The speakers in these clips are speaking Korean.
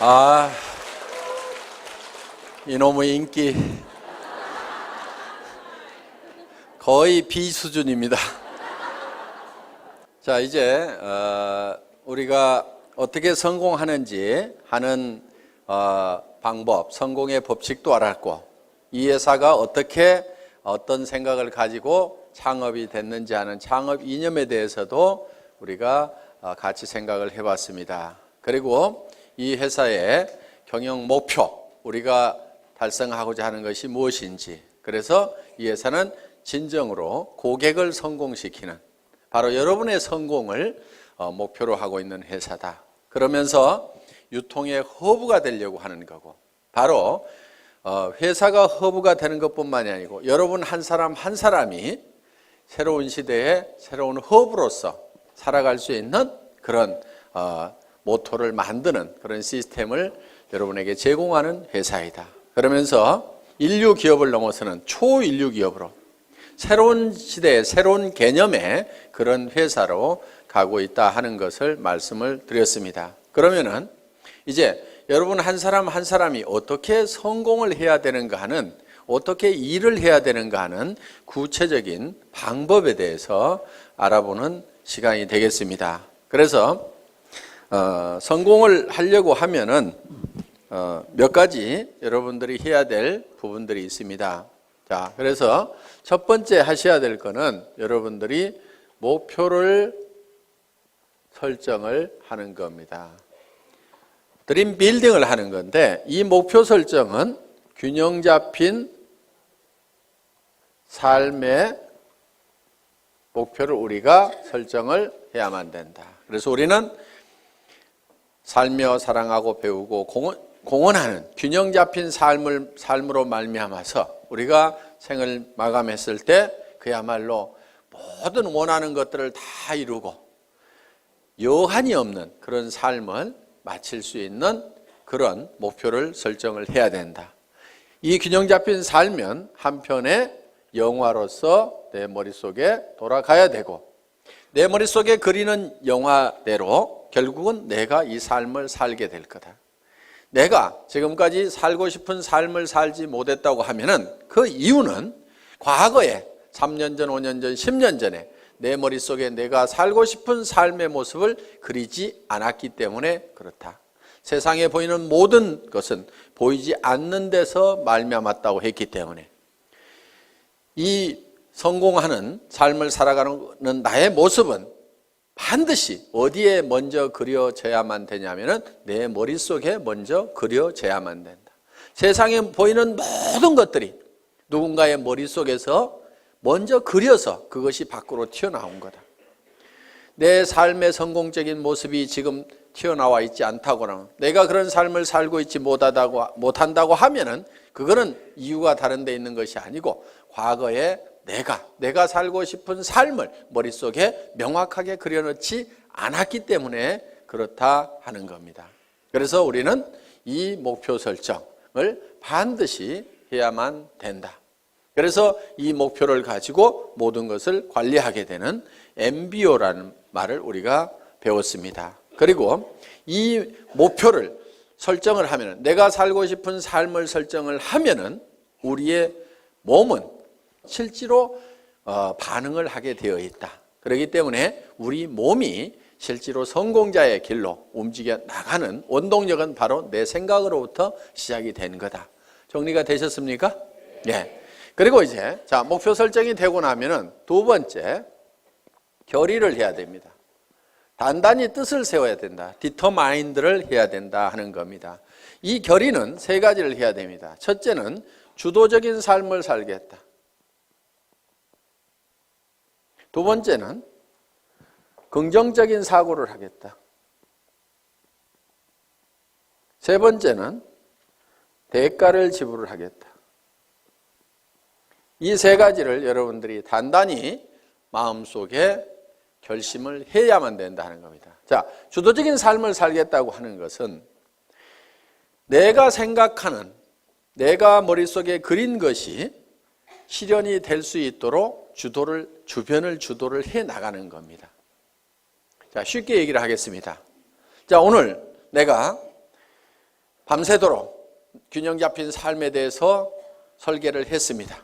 아, 이놈의 인기 거의 비수준입니다. 자, 이제 우리가 어떻게 성공하는지 하는 방법, 성공의 법칙도 알았고, 이 회사가 어떻게 어떤 생각을 가지고 창업이 됐는지 하는 창업 이념에 대해서도 우리가 같이 생각을 해봤습니다. 그리고 이 회사의 경영 목표, 우리가 달성하고자 하는 것이 무엇인지, 그래서 이 회사는 진정으로 고객을 성공시키는, 바로 여러분의 성공을 목표로 하고 있는 회사다. 그러면서 유통의 허브가 되려고 하는 거고, 바로 회사가 허브가 되는 것뿐만이 아니고 여러분 한 사람 한 사람이 새로운 시대에 새로운 허브로서 살아갈 수 있는 그런 모토를 만드는 그런 시스템을 여러분에게 제공하는 회사이다. 그러면서 인류 기업을 넘어서는 초인류 기업으로 새로운 시대의 새로운 개념의 그런 회사로 가고 있다 하는 것을 말씀을 드렸습니다. 그러면은 이제 여러분 한 사람 한 사람이 어떻게 성공을 해야 되는가 하는, 어떻게 일을 해야 되는가 하는 구체적인 방법에 대해서 알아보는 시간이 되겠습니다. 그래서 성공을 하려고 하면은 몇 가지 여러분들이 해야 될 부분들이 있습니다. 자, 그래서 첫 번째 하셔야 될 거는 여러분들이 목표를 설정을 하는 겁니다. 드림 빌딩을 하는 건데, 이 목표 설정은 균형 잡힌 삶의 목표를 우리가 설정을 해야만 된다. 그래서 우리는 살며 사랑하고 배우고 공헌하는 균형 잡힌 삶으로 말미암아서 우리가 생을 마감했을 때 그야말로 모든 원하는 것들을 다 이루고 여한이 없는 그런 삶을 마칠 수 있는 그런 목표를 설정을 해야 된다. 이 균형 잡힌 삶은 한편의 영화로서 내 머릿속에 돌아가야 되고, 내 머릿속에 그리는 영화대로 결국은 내가 이 삶을 살게 될 거다. 내가 지금까지 살고 싶은 삶을 살지 못했다고 하면은 그 이유는 과거에 3년 전, 5년 전, 10년 전에 내 머릿속에 내가 살고 싶은 삶의 모습을 그리지 않았기 때문에 그렇다. 세상에 보이는 모든 것은 보이지 않는 데서 말미암았다고 했기 때문에 이 성공하는 삶을 살아가는 나의 모습은 반드시 어디에 먼저 그려져야만 되냐면은 내 머릿속에 먼저 그려져야만 된다. 세상에 보이는 모든 것들이 누군가의 머릿속에서 먼저 그려서 그것이 밖으로 튀어나온 거다. 내 삶의 성공적인 모습이 지금 튀어나와 있지 않다거나 내가 그런 삶을 살고 있지 못한다고 하면은 그거는 이유가 다른 데 있는 것이 아니고 과거에 내가 살고 싶은 삶을 머릿속에 명확하게 그려놓지 않았기 때문에 그렇다 하는 겁니다. 그래서 우리는 이 목표 설정을 반드시 해야만 된다. 그래서 이 목표를 가지고 모든 것을 관리하게 되는 MBO라는 말을 우리가 배웠습니다. 그리고 이 목표를 설정을 하면, 내가 살고 싶은 삶을 설정을 하면은 우리의 몸은 실제로 반응을 하게 되어 있다. 그렇기 때문에 우리 몸이 실제로 성공자의 길로 움직여 나가는 원동력은 바로 내 생각으로부터 시작이 된 거다. 정리가 되셨습니까? 예. 그리고 이제 목표 설정이 되고 나면은 두 번째, 결의를 해야 됩니다. 단단히 뜻을 세워야 된다. 디터마인드를 해야 된다 하는 겁니다. 이 결의는 세 가지를 해야 됩니다. 첫째는 주도적인 삶을 살겠다. 두 번째는 긍정적인 사고를 하겠다. 세 번째는 대가를 지불을 하겠다. 이 세 가지를 여러분들이 단단히 마음속에 결심을 해야만 된다 하는 겁니다. 자, 주도적인 삶을 살겠다고 하는 것은 내가 생각하는, 내가 머릿속에 그린 것이 실현이 될 수 있도록 주변을 주도를 해 나가는 겁니다. 자, 쉽게 얘기를 하겠습니다. 자, 오늘 내가 밤새도록 균형 잡힌 삶에 대해서 설계를 했습니다.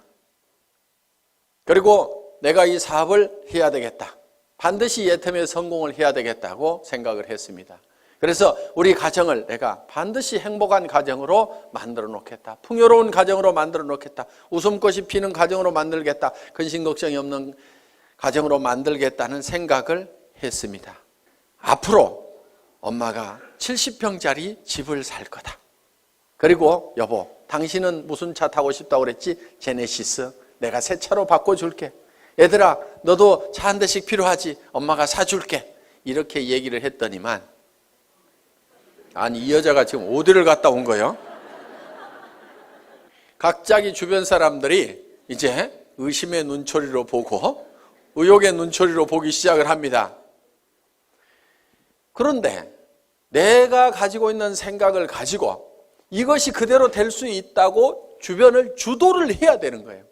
그리고 내가 이 사업을 해야 되겠다. 반드시 예텀에 성공을 해야 되겠다고 생각을 했습니다. 그래서 우리 가정을 내가 반드시 행복한 가정으로 만들어 놓겠다. 풍요로운 가정으로 만들어 놓겠다. 웃음꽃이 피는 가정으로 만들겠다. 근심 걱정이 없는 가정으로 만들겠다는 생각을 했습니다. 앞으로 엄마가 70평짜리 집을 살 거다. 그리고 여보, 당신은 무슨 차 타고 싶다고 그랬지? 제네시스. 내가 새 차로 바꿔줄게. 얘들아, 너도 차 한 대씩 필요하지? 엄마가 사줄게. 이렇게 얘기를 했더니만, 아니 이 여자가 지금 어디를 갔다 온 거예요? 갑자기 주변 사람들이 이제 의심의 눈초리로 보고 의혹의 눈초리로 보기 시작을 합니다. 그런데 내가 가지고 있는 생각을 가지고 이것이 그대로 될 수 있다고 주변을 주도를 해야 되는 거예요.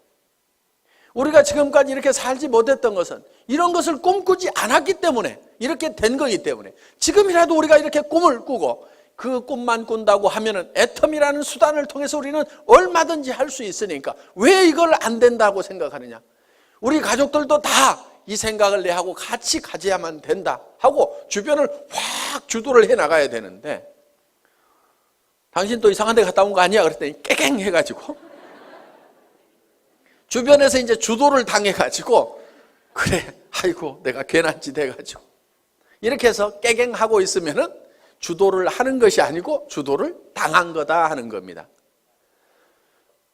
우리가 지금까지 이렇게 살지 못했던 것은 이런 것을 꿈꾸지 않았기 때문에 이렇게 된 거기 때문에 지금이라도 우리가 이렇게 꿈을 꾸고 그 꿈만 꾼다고 하면은 애텀이라는 수단을 통해서 우리는 얼마든지 할 수 있으니까 왜 이걸 안 된다고 생각하느냐? 우리 가족들도 다 이 생각을 내하고 같이 가져야만 된다 하고 주변을 확 주도를 해 나가야 되는데 당신 또 이상한 데 갔다 온 거 아니야? 그랬더니 깨갱 해가지고 주변에서 이제 주도를 당해가지고 그래 아이고 내가 괜한 짓 해가지고 이렇게 해서 깨갱하고 있으면은 주도를 하는 것이 아니고 주도를 당한 거다 하는 겁니다.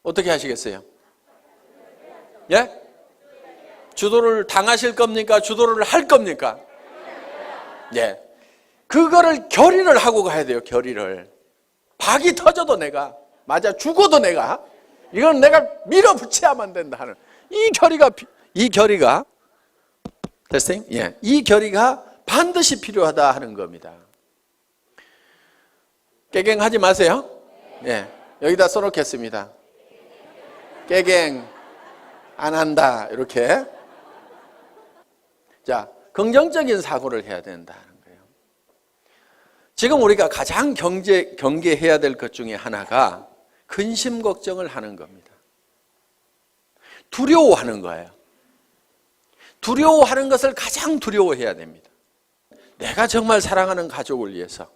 어떻게 하시겠어요? 예? 주도를 당하실 겁니까? 주도를 할 겁니까? 예. 그거를 결의를 하고 가야 돼요. 결의를. 박이 터져도 내가 맞아 죽어도 내가 이건 내가 밀어붙여야만 된다 하는 이 결의가 됐어요? 예. 이 결의가 반드시 필요하다 하는 겁니다. 깨갱하지 마세요. 예. 여기다 써놓겠습니다. 깨갱 안 한다 이렇게. 자, 긍정적인 사고를 해야 된다는 거예요. 지금 우리가 가장 경계해야 될 것 중에 하나가 근심 걱정을 하는 겁니다. 두려워하는 거예요. 두려워하는 것을 가장 두려워해야 됩니다. 내가 정말 사랑하는 가족을 위해서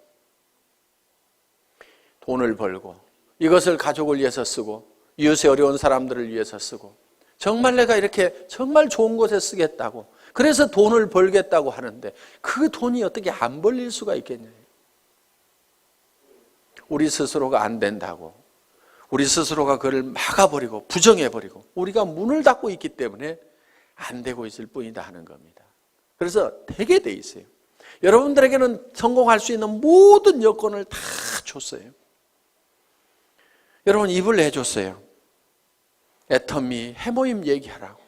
돈을 벌고 이것을 가족을 위해서 쓰고 이웃의 어려운 사람들을 위해서 쓰고 정말 내가 이렇게 정말 좋은 곳에 쓰겠다고 그래서 돈을 벌겠다고 하는데 그 돈이 어떻게 안 벌릴 수가 있겠냐. 우리 스스로가 안 된다고 우리 스스로가 그를 막아버리고 부정해버리고 우리가 문을 닫고 있기 때문에 안 되고 있을 뿐이다 하는 겁니다. 그래서 되게 돼 있어요. 여러분들에게는 성공할 수 있는 모든 여건을 다 줬어요. 여러분 입을 내줬어요. 애터미 해모임 얘기하라고.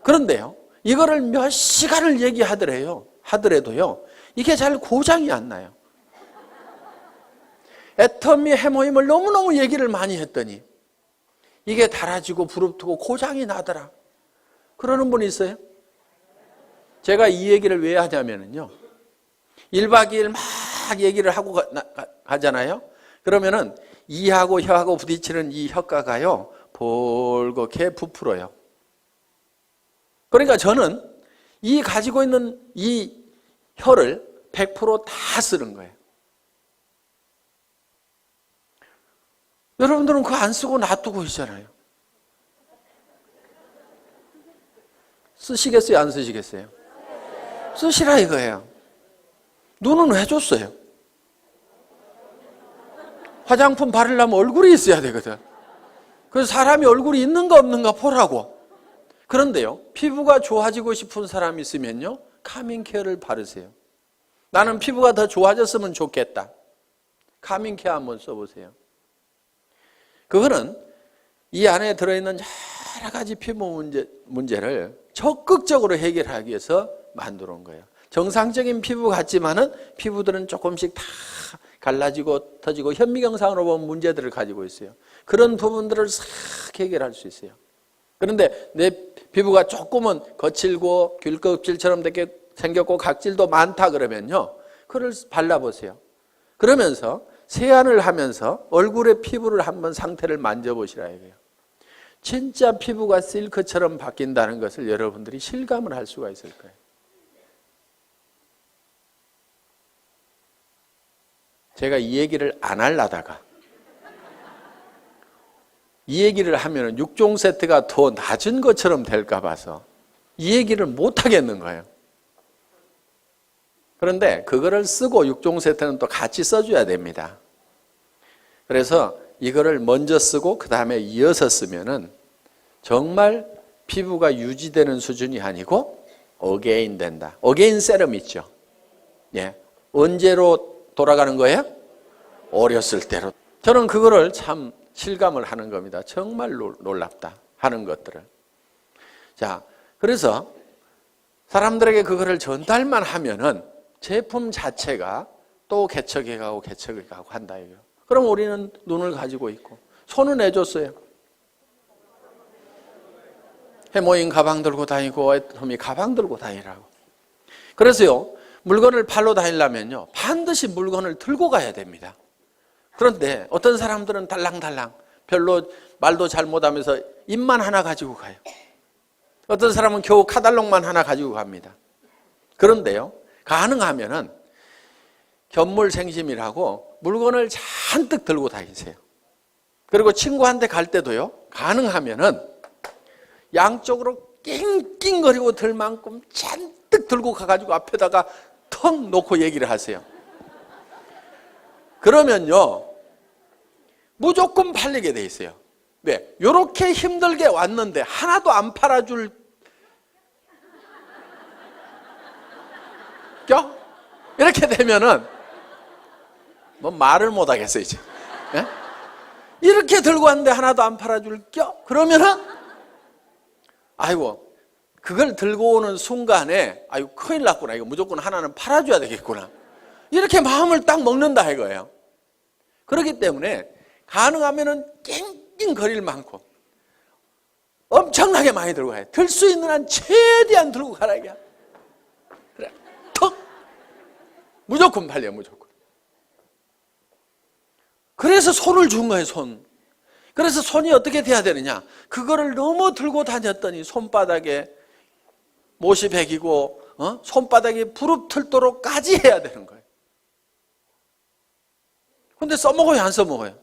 그런데요. 이거를 몇 시간을 하더라도요. 이게 잘 고장이 안 나요. 애터미 해모임을 너무너무 얘기를 많이 했더니 이게 달아지고 부릅뜨고 고장이 나더라. 그러는 분이 있어요? 제가 이 얘기를 왜 하냐면요. 1박 2일 막 얘기를 하고 가잖아요. 그러면은 이하고 혀하고 부딪히는 이 혀가가요. 볼겋게 부풀어요. 그러니까 저는 이 가지고 있는 이 혀를 100% 다 쓰는 거예요. 여러분들은 그거 안 쓰고 놔두고 있잖아요. 쓰시겠어요? 안 쓰시겠어요? 쓰시라 이거예요. 눈은 왜 줬어요? 화장품 바르려면 얼굴이 있어야 되거든. 그래서 사람이 얼굴이 있는가 없는가 보라고. 그런데요, 피부가 좋아지고 싶은 사람이 있으면요, 카밍케어를 바르세요. 나는 피부가 더 좋아졌으면 좋겠다. 카밍케어 한번 써보세요. 그거는 이 안에 들어있는 여러 가지 피부 문제를 적극적으로 해결하기 위해서 만들어 온 거예요. 정상적인 피부 같지만은 피부들은 조금씩 다 갈라지고 터지고 현미경상으로 보면 문제들을 가지고 있어요. 그런 부분들을 싹 해결할 수 있어요. 그런데 내 피부가 조금은 거칠고 귤껍질처럼 생겼고 각질도 많다 그러면요. 그걸 발라보세요. 그러면서 세안을 하면서 얼굴의 피부를 한번 상태를 만져보시라 이거예요. 진짜 피부가 실크처럼 바뀐다는 것을 여러분들이 실감을 할 수가 있을 거예요. 제가 이 얘기를 안 하려다가 이 얘기를 하면 6종 세트가 더 낮은 것처럼 될까 봐서 이 얘기를 못 하겠는 거예요. 그런데 그거를 쓰고 6종 세트는 또 같이 써줘야 됩니다. 그래서 이거를 먼저 쓰고 그 다음에 이어서 쓰면은 정말 피부가 유지되는 수준이 아니고 어게인 된다. 어게인 세럼 있죠. 예. 언제로 돌아가는 거예요? 어렸을 때로. 저는 그거를 참 실감을 하는 겁니다. 정말 놀랍다 하는 것들을. 자, 그래서 사람들에게 그거를 전달만 하면은 제품 자체가 또 개척해 가고 개척해 가고 한다 이거예요. 그럼 우리는 눈을 가지고 있고 손은 해줬어요. 해모인 가방 들고 다니고 애터미 가방 들고 다니라고. 그래서요, 물건을 팔러 다니려면요 반드시 물건을 들고 가야 됩니다. 그런데 어떤 사람들은 달랑달랑 별로 말도 잘 못하면서 입만 하나 가지고 가요. 어떤 사람은 겨우 카달록만 하나 가지고 갑니다. 그런데요, 가능하면은 견물생심이라고 물건을 잔뜩 들고 다니세요. 그리고 친구한테 갈 때도요, 가능하면은 양쪽으로 낑낑거리고 들 만큼 잔뜩 들고 가가지고 앞에다가 턱 놓고 얘기를 하세요. 그러면요, 무조건 팔리게 돼 있어요. 왜? 이렇게 힘들게 왔는데 하나도 안 팔아줄 껴? 이렇게 되면은 뭐 말을 못 하겠어요 이제. 예? 이렇게 들고 왔는데 하나도 안 팔아줄 껴? 그러면은 아이고 그걸 들고 오는 순간에 아이고 큰일 났구나, 이거 무조건 하나는 팔아줘야 되겠구나, 이렇게 마음을 딱 먹는다 이거예요. 그렇기 때문에 가능하면은 낑낑거릴 만큼 엄청나게 많이 들고 가요. 들 수 있는 한 최대한 들고 가라 이게. 그래, 턱 무조건 팔려, 무조건. 그래서 손을 준 거예요, 손. 그래서 손이 어떻게 돼야 되느냐? 그거를 너무 들고 다녔더니 손바닥에 못이 베기고 손바닥이 부릅틀도록까지 해야 되는 거예요. 근데 써먹어요, 안 써먹어요?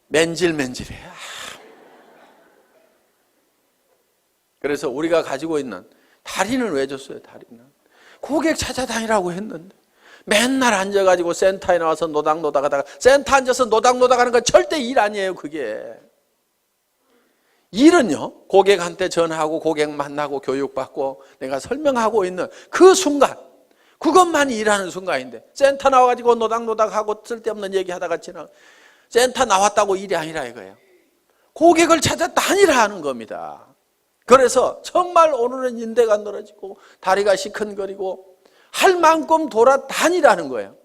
맨질맨질해. 그래서 우리가 가지고 있는 다리는 왜 줬어요? 다리는 고객 찾아다니라고 했는데 맨날 앉아가지고 센터에 나와서 노닥노닥 하다가, 센터 앉아서 노닥노닥 하는 건 절대 일 아니에요. 그게 일은요, 고객한테 전화하고 고객 만나고 교육받고 내가 설명하고 있는 그 순간, 그것만이 일하는 순간인데 센터 나와가지고 노닥노닥하고 쓸데없는 얘기하다가 지나 센터 나왔다고 일이 아니라 이거예요. 고객을 찾아 다니라 하는 겁니다. 그래서 정말 오늘은 인대가 늘어지고 다리가 시큰거리고 할 만큼 돌아다니라는 거예요.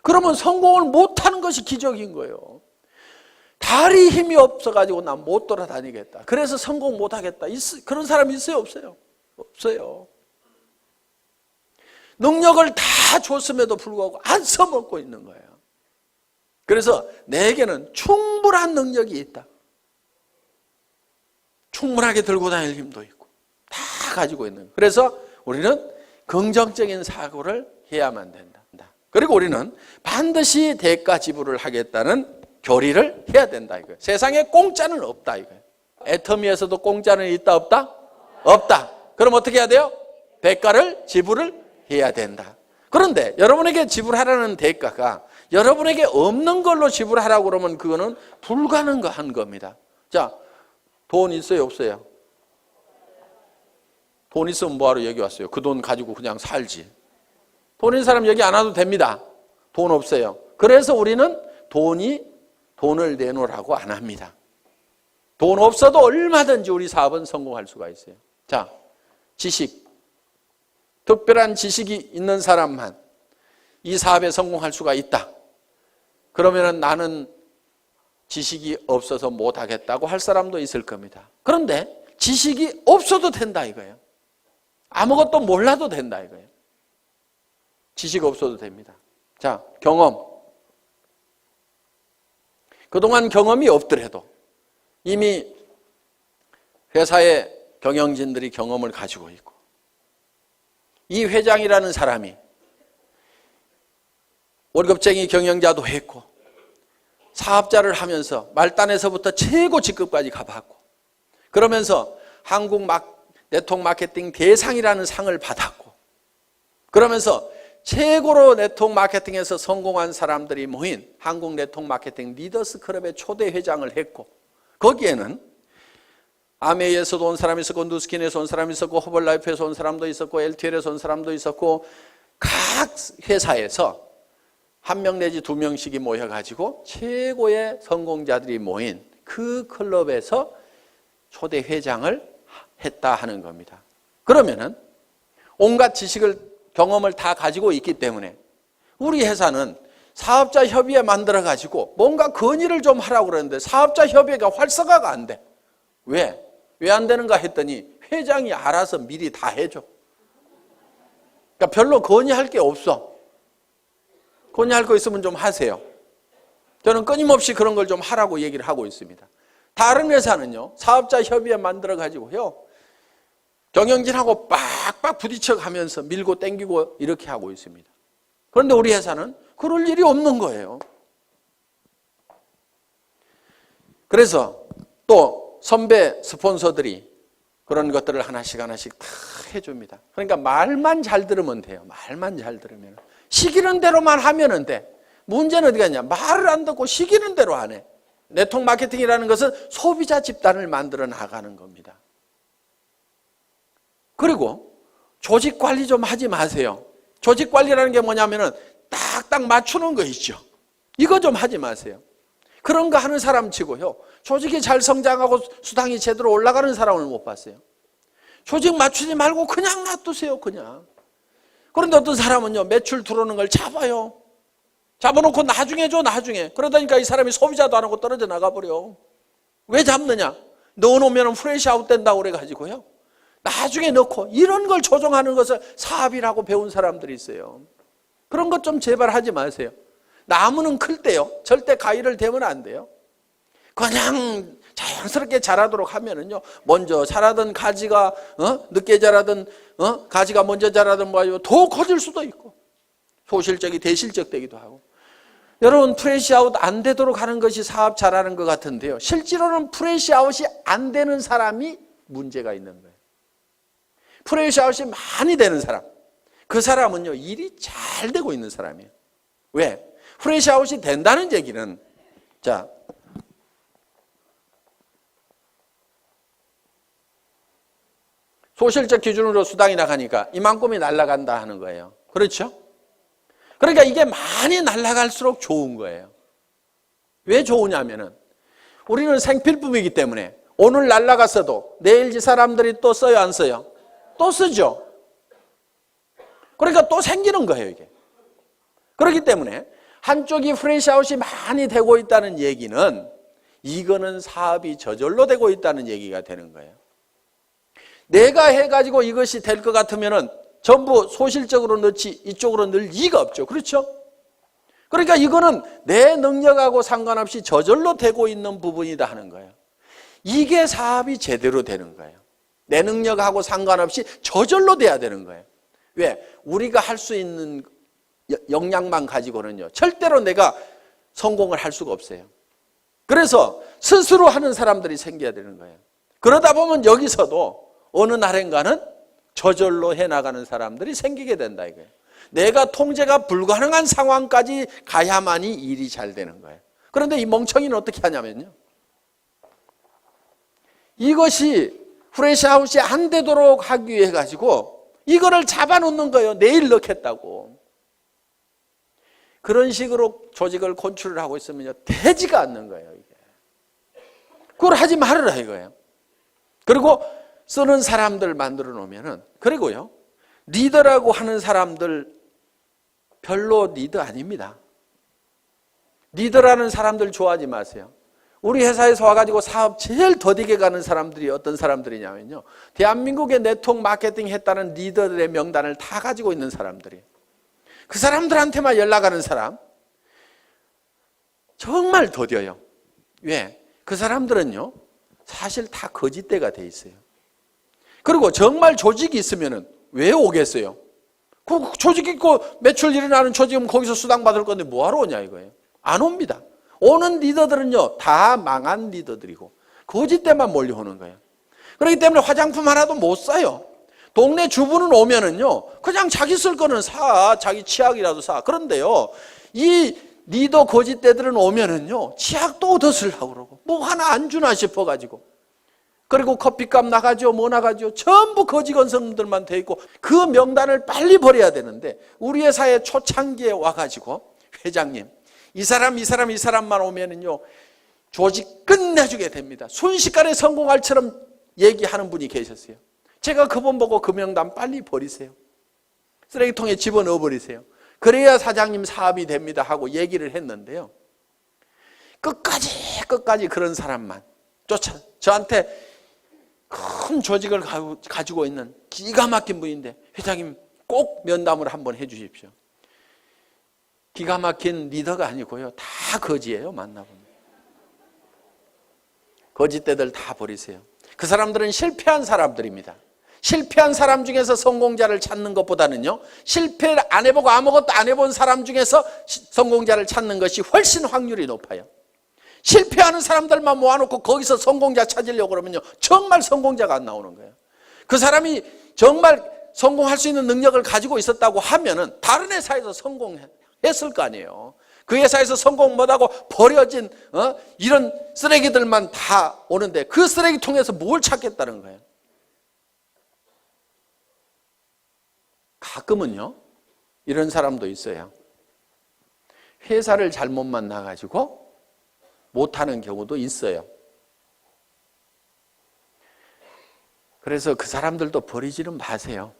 그러면 성공을 못하는 것이 기적인 거예요. 다리 힘이 없어가지고 난 못 돌아다니겠다, 그래서 성공 못하겠다, 그런 사람 있어요? 없어요? 없어요. 능력을 다 줬음에도 불구하고 안 써먹고 있는 거예요. 그래서 내게는 충분한 능력이 있다. 충분하게 들고 다닐 힘도 있고 다 가지고 있는 거예요. 그래서 우리는 긍정적인 사고를 해야만 된다. 그리고 우리는 반드시 대가 지불을 하겠다는 교리를 해야 된다 이거예요. 세상에 공짜는 없다 이거예요. 애터미에서도 공짜는 있다 없다? 없다. 그럼 어떻게 해야 돼요? 대가를 지불을 해야 된다. 그런데 여러분에게 지불하라는 대가가 여러분에게 없는 걸로 지불하라고 그러면 그거는 불가능한 겁니다. 자, 돈 있어요 없어요? 돈 있으면 뭐하러 여기 왔어요? 그 돈 가지고 그냥 살지. 돈 있는 사람 여기 안 와도 됩니다. 돈 없어요. 그래서 우리는 돈을 내놓으라고 안 합니다. 돈 없어도 얼마든지 우리 사업은 성공할 수가 있어요. 자, 지식, 특별한 지식이 있는 사람만 이 사업에 성공할 수가 있다. 그러면 나는 지식이 없어서 못하겠다고 할 사람도 있을 겁니다. 그런데 지식이 없어도 된다 이거예요. 아무것도 몰라도 된다 이거예요. 지식 없어도 됩니다. 자, 경험. 그동안 경험이 없더라도 이미 회사의 경영진들이 경험을 가지고 있고, 이 회장이라는 사람이 월급쟁이 경영자도 했고 사업자를 하면서 말단에서부터 최고 직급까지 가봤고, 그러면서 한국 네트워크 마케팅 대상이라는 상을 받았고, 그러면서 최고로 네트워크 마케팅에서 성공한 사람들이 모인 한국 네트워크 마케팅 리더스 클럽의 초대 회장을 했고, 거기에는 아메이에서도 온 사람이 있었고, 누스킨에서 온 사람이 있었고, 허벌라이프에서 온 사람도 있었고, LTL에서 온 사람도 있었고, 각 회사에서 한 명 내지 두 명씩이 모여가지고 최고의 성공자들이 모인 그 클럽에서 초대 회장을 했다 하는 겁니다. 그러면은 온갖 지식을, 경험을 다 가지고 있기 때문에 우리 회사는 사업자 협의회 만들어가지고 뭔가 건의를 좀 하라고 그러는데 사업자 협의회가 활성화가 안 돼. 왜? 왜 안 되는가 했더니 회장이 알아서 미리 다 해줘. 그러니까 별로 건의할 게 없어. 건의할 거 있으면 좀 하세요. 저는 끊임없이 그런 걸 좀 하라고 얘기를 하고 있습니다. 다른 회사는요, 사업자 협의회 만들어가지고요, 경영진하고 빡빡 부딪혀 가면서 밀고 땡기고 이렇게 하고 있습니다. 그런데 우리 회사는 그럴 일이 없는 거예요. 그래서 또 선배 스폰서들이 그런 것들을 하나씩 다 해줍니다. 그러니까 말만 잘 들으면 돼요. 말만 잘 들으면. 시키는 대로만 하면 돼. 문제는 어디가 있냐? 말을 안 듣고 시키는 대로 안 해. 네트워크 마케팅이라는 것은 소비자 집단을 만들어 나가는 겁니다. 그리고 조직 관리 좀 하지 마세요. 조직 관리라는 게 뭐냐면은 딱딱 맞추는 거 있죠. 이거 좀 하지 마세요. 그런 거 하는 사람 치고요, 조직이 잘 성장하고 수당이 제대로 올라가는 사람을 못 봤어요. 조직 맞추지 말고 그냥 놔두세요. 그냥. 그런데 어떤 사람은요, 매출 들어오는 걸 잡아요. 잡아놓고 나중에 줘, 나중에. 그러다니까 이 사람이 소비자도 안 하고 떨어져 나가버려. 왜 잡느냐? 넣어놓으면 프레시 아웃 된다고 그래가지고요, 나중에 넣고, 이런 걸 조정하는 것을 사업이라고 배운 사람들이 있어요. 그런 것 좀 제발 하지 마세요. 나무는 클 때요, 절대 가위를 대면 안 돼요. 그냥 자연스럽게 자라도록 하면은요, 먼저 자라던 가지가 늦게 자라던 가지가 먼저 자라던 뭐 더 커질 수도 있고, 소실적이 대실적 되기도 하고. 여러분, 프레시 아웃 안 되도록 하는 것이 사업 잘하는 것 같은데요, 실제로는 프레시 아웃이 안 되는 사람이 문제가 있는 거예요. 프레시 아웃이 많이 되는 사람, 그 사람은요, 일이 잘 되고 있는 사람이에요. 왜? 프레시 아웃이 된다는 얘기는, 자, 소실적 기준으로 수당이 나가니까 이만큼이 날아간다 하는 거예요. 그렇죠? 그러니까 이게 많이 날아갈수록 좋은 거예요. 왜 좋으냐면은 우리는 생필품이기 때문에 오늘 날아갔어도 내일 이 사람들이 또 써요, 안 써요? 또 쓰죠. 그러니까 또 생기는 거예요, 이게. 그렇기 때문에 한쪽이 프레시 아웃이 많이 되고 있다는 얘기는, 이거는 사업이 저절로 되고 있다는 얘기가 되는 거예요. 내가 해가지고 이것이 될 것 같으면은 전부 소실적으로 넣지 이쪽으로 넣을 이유가 없죠. 그렇죠? 그러니까 이거는 내 능력하고 상관없이 저절로 되고 있는 부분이다 하는 거예요. 이게 사업이 제대로 되는 거예요. 내 능력하고 상관없이 저절로 돼야 되는 거예요. 왜? 우리가 할 수 있는 역량만 가지고는요, 절대로 내가 성공을 할 수가 없어요. 그래서 스스로 하는 사람들이 생겨야 되는 거예요. 그러다 보면 여기서도 어느 날인가는 저절로 해나가는 사람들이 생기게 된다 이거예요. 내가 통제가 불가능한 상황까지 가야만이 일이 잘 되는 거예요. 그런데 이 멍청이는 어떻게 하냐면요, 이것이 프레시 아웃이 안 되도록 하기 위해 가지고 이거를 잡아놓는 거예요. 내일 넣겠다고. 그런 식으로 조직을 컨트롤 하고 있으면요, 되지가 않는 거예요, 이게. 그걸 하지 말으라 이거예요. 그리고 쓰는 사람들 만들어 놓으면은, 그리고요, 리더라고 하는 사람들 별로 리더 아닙니다. 리더라는 사람들 좋아하지 마세요. 우리 회사에서 와가지고 사업 제일 더디게 가는 사람들이 어떤 사람들이냐면요, 대한민국의 네트워크 마케팅 했다는 리더들의 명단을 다 가지고 있는 사람들이에요. 그 사람들한테만 연락하는 사람 정말 더뎌요. 왜? 그 사람들은요, 사실 다 거짓대가 돼 있어요. 그리고 정말 조직이 있으면은 왜 오겠어요? 그 조직 있고 매출 일어나는 조직은 거기서 수당 받을 건데 뭐하러 오냐 이거예요. 안 옵니다. 오는 리더들은요, 다 망한 리더들이고 거짓대만 몰려오는 거예요. 그렇기 때문에 화장품 하나도 못 사요. 동네 주부는 오면은요, 그냥 자기 쓸 거는 사, 자기 치약이라도 사. 그런데요, 이 리더 거짓대들은 오면은요, 치약도 얻어 쓰려고 그러고 뭐 하나 안 주나 싶어가지고, 그리고 커피값 나가죠, 뭐 나가죠, 전부 거지 건성들만 돼 있고 그 명단을 빨리 버려야 되는데, 우리 회사에 초창기에 와가지고 회장님, 이 사람만 오면은요 조직 끝내주게 됩니다. 순식간에 성공할처럼 얘기하는 분이 계셨어요. 제가 그분 보고 그 명단 빨리 버리세요. 쓰레기통에 집어넣어 버리세요. 그래야 사장님 사업이 됩니다 하고 얘기를 했는데요, 끝까지 그런 사람만 저한테 큰 조직을 가지고 있는 기가 막힌 분인데, 회장님 꼭 면담을 한번 해 주십시오. 기가 막힌 리더가 아니고요, 다 거지예요. 만나보면 거짓대들 다 버리세요. 그 사람들은 실패한 사람들입니다. 실패한 사람 중에서 성공자를 찾는 것보다는요, 실패를 안 해보고 아무것도 안 해본 사람 중에서 성공자를 찾는 것이 훨씬 확률이 높아요. 실패하는 사람들만 모아놓고 거기서 성공자 찾으려고 그러면요, 정말 성공자가 안 나오는 거예요. 그 사람이 정말 성공할 수 있는 능력을 가지고 있었다고 하면은 다른 회사에서 성공했을 거 아니에요. 그 회사에서 성공 못하고 버려진 이런 쓰레기들만 다 오는데 그 쓰레기통에서 뭘 찾겠다는 거예요. 가끔은요, 이런 사람도 있어요. 회사를 잘못 만나가지고 못하는 경우도 있어요. 그래서 그 사람들도 버리지는 마세요.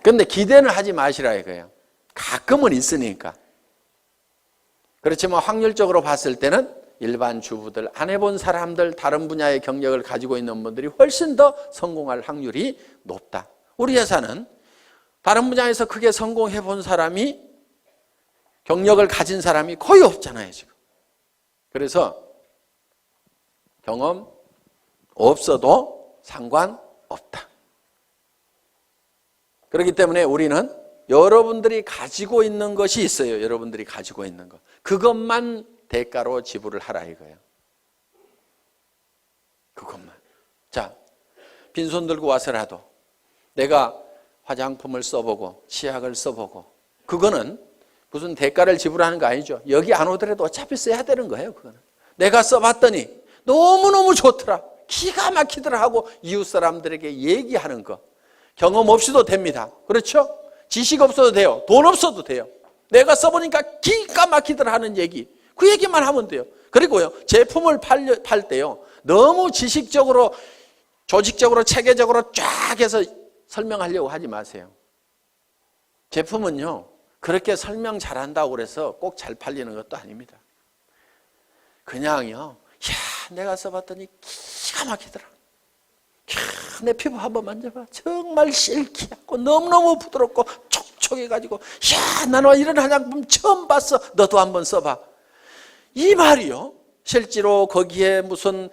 그런데 기대는 하지 마시라 이거예요. 가끔은 있으니까. 그렇지만 확률적으로 봤을 때는 일반 주부들, 안 해본 사람들, 다른 분야의 경력을 가지고 있는 분들이 훨씬 더 성공할 확률이 높다. 우리 회사는 다른 분야에서 크게 성공해 본 사람이, 경력을 가진 사람이 거의 없잖아요 지금. 그래서 경험 없어도 상관없다. 그렇기 때문에 우리는 여러분들이 가지고 있는 것이 있어요. 여러분들이 가지고 있는 것, 그것만 대가로 지불을 하라 이거예요. 그것만. 자, 빈손 들고 와서라도 내가 화장품을 써보고 치약을 써보고, 그거는 무슨 대가를 지불하는 거 아니죠. 여기 안 오더라도 어차피 써야 되는 거예요. 그거는 내가 써봤더니 너무너무 좋더라, 기가 막히더라 하고 이웃 사람들에게 얘기하는 거. 경험 없이도 됩니다. 그렇죠? 지식 없어도 돼요. 돈 없어도 돼요. 내가 써보니까 기가 막히더라 하는 얘기, 그 얘기만 하면 돼요. 그리고요, 제품을 팔 때요, 너무 지식적으로 조직적으로 체계적으로 쫙 해서 설명하려고 하지 마세요. 제품은요, 그렇게 설명 잘한다고 그래서 꼭 잘 팔리는 것도 아닙니다. 그냥요, 야, 내가 써봤더니 기가 막히더라. 내 피부 한번 만져봐. 정말 실키하고 너무너무 부드럽고 촉촉해가지고, 야, 나는 이런 화장품 처음 봤어. 너도 한번 써봐. 이 말이요, 실제로 거기에 무슨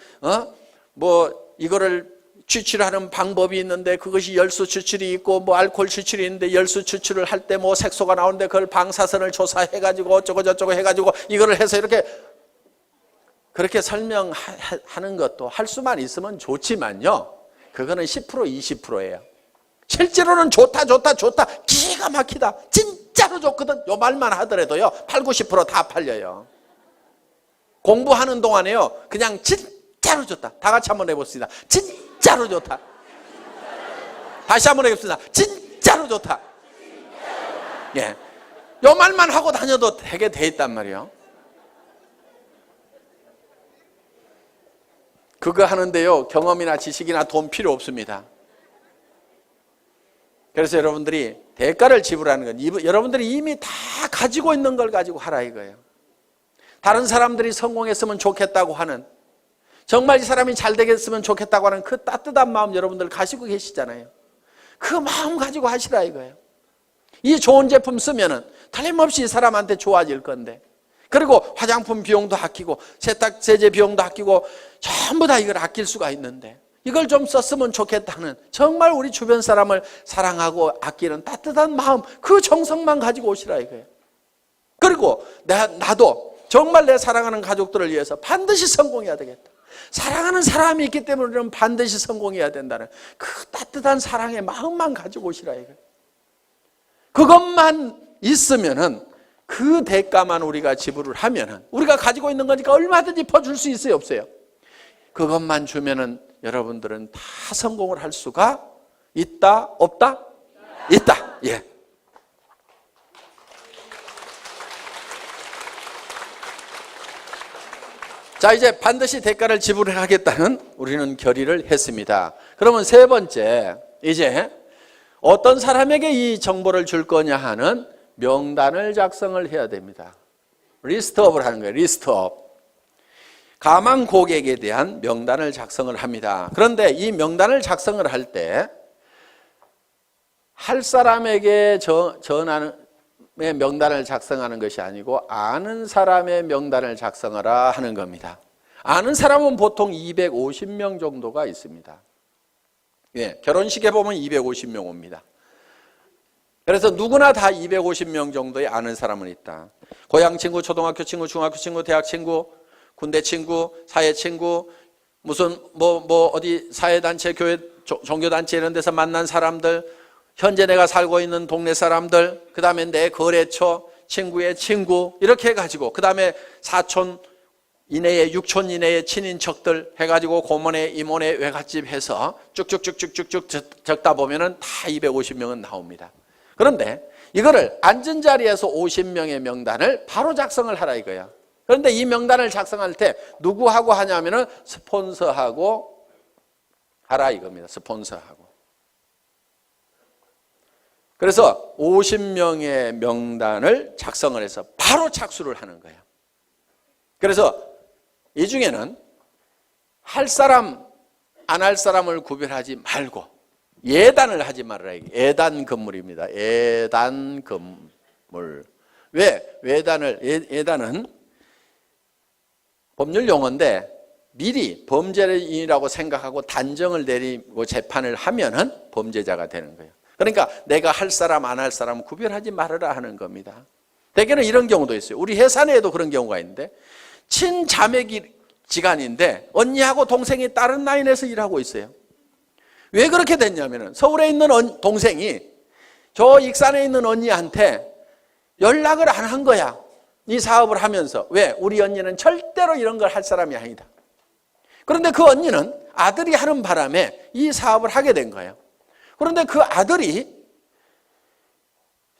이거를 추출하는 방법이 있는데, 그것이 열수 추출이 있고 뭐 알코올 추출이 있는데, 열수 추출을 할 때 뭐 색소가 나오는데 그걸 방사선을 조사해가지고 어쩌고 저쩌고 해가지고 이거를 해서 이렇게, 그렇게 설명하는 것도 할 수만 있으면 좋지만요, 그거는 10% 20%예요. 실제로는 좋다 기가 막히다, 진짜로 좋거든, 요 말만 하더라도요 80, 90% 다 팔려요. 공부하는 동안에요, 그냥 진짜로 좋다, 다 같이 한번 해봅시다. 진짜로 좋다. 다시 한번 해봅시다. 진짜로 좋다. 예, 요 말만 하고 다녀도 되게 돼 있단 말이에요. 그거 하는데요, 경험이나 지식이나 돈 필요 없습니다. 그래서 여러분들이 대가를 지불하는 건 여러분들이 이미 다 가지고 있는 걸 가지고 하라 이거예요. 다른 사람들이 성공했으면 좋겠다고 하는, 정말 이 사람이 잘 되겠으면 좋겠다고 하는 그 따뜻한 마음 여러분들 가지고 계시잖아요. 그 마음 가지고 하시라 이거예요. 이 좋은 제품 쓰면은 틀림없이 이 사람한테 좋아질 건데, 그리고 화장품 비용도 아끼고 세탁세제 비용도 아끼고 전부 다 이걸 아낄 수가 있는데 이걸 좀 썼으면 좋겠다는 정말 우리 주변 사람을 사랑하고 아끼는 따뜻한 마음, 그 정성만 가지고 오시라 이거예요. 그리고 나도 정말 내 사랑하는 가족들을 위해서 반드시 성공해야 되겠다. 사랑하는 사람이 있기 때문에 우리는 반드시 성공해야 된다는 그 따뜻한 사랑의 마음만 가지고 오시라 이거예요. 그것만 있으면은 그 대가만 우리가 지불을 하면은 우리가 가지고 있는 거니까 얼마든지 퍼줄 수 있어요, 없어요? 그것만 주면은 여러분들은 다 성공을 할 수가 있다, 없다? 있다. 예. 자, 이제 반드시 대가를 지불하겠다는 우리는 결의를 했습니다. 그러면 세 번째, 이제 어떤 사람에게 이 정보를 줄 거냐 하는 명단을 작성을 해야 됩니다. 리스트업을 하는 거예요. 리스트업. 가망 고객에 대한 명단을 작성을 합니다. 그런데 이 명단을 작성을 할 때 할 사람에게 전하는 명단을 작성하는 것이 아니고 아는 사람의 명단을 작성하라 하는 겁니다. 아는 사람은 보통 250명 정도가 있습니다. 예, 결혼식에 보면 250명 옵니다. 그래서 누구나 다 250명 정도의 아는 사람은 있다. 고향 친구, 초등학교 친구, 중학교 친구, 대학 친구, 군대 친구, 사회 친구, 무슨 어디 사회단체, 교회, 종교단체 이런 데서 만난 사람들, 현재 내가 살고 있는 동네 사람들, 그 다음에 내 거래처, 친구의 친구, 이렇게 해가지고, 그 다음에 사촌 이내에, 육촌 이내의 친인척들 해가지고 고모네, 이모네, 외갓집 해서 쭉쭉쭉쭉쭉 적다 보면은 다 250명은 나옵니다. 그런데 이거를 앉은 자리에서 50명의 명단을 바로 작성을 하라 이거야. 그런데 이 명단을 작성할 때 누구하고 하냐면은 스폰서하고 하라 이겁니다. 스폰서하고. 그래서 50명의 명단을 작성을 해서 바로 착수를 하는 거예요. 그래서 이 중에는 할 사람, 안 할 사람을 구별하지 말고 예단을 하지 말아라. 예단 건물입니다. 예단 건물. 왜? 예단은 법률 용어인데 미리 범죄인이라고 생각하고 단정을 내리고 재판을 하면은 범죄자가 되는 거예요. 그러니까 내가 할 사람 안 할 사람 구별하지 말아라 하는 겁니다. 대개는 이런 경우도 있어요. 우리 회사 내에도 그런 경우가 있는데 친자매지간인데 언니하고 동생이 다른 라인에서 일하고 있어요. 왜 그렇게 됐냐면은 서울에 있는 동생이 저 익산에 있는 언니한테 연락을 안 한 거야. 이 사업을 하면서. 왜? 우리 언니는 절대로 이런 걸 할 사람이 아니다. 그런데 그 언니는 아들이 하는 바람에 이 사업을 하게 된 거예요. 그런데 그 아들이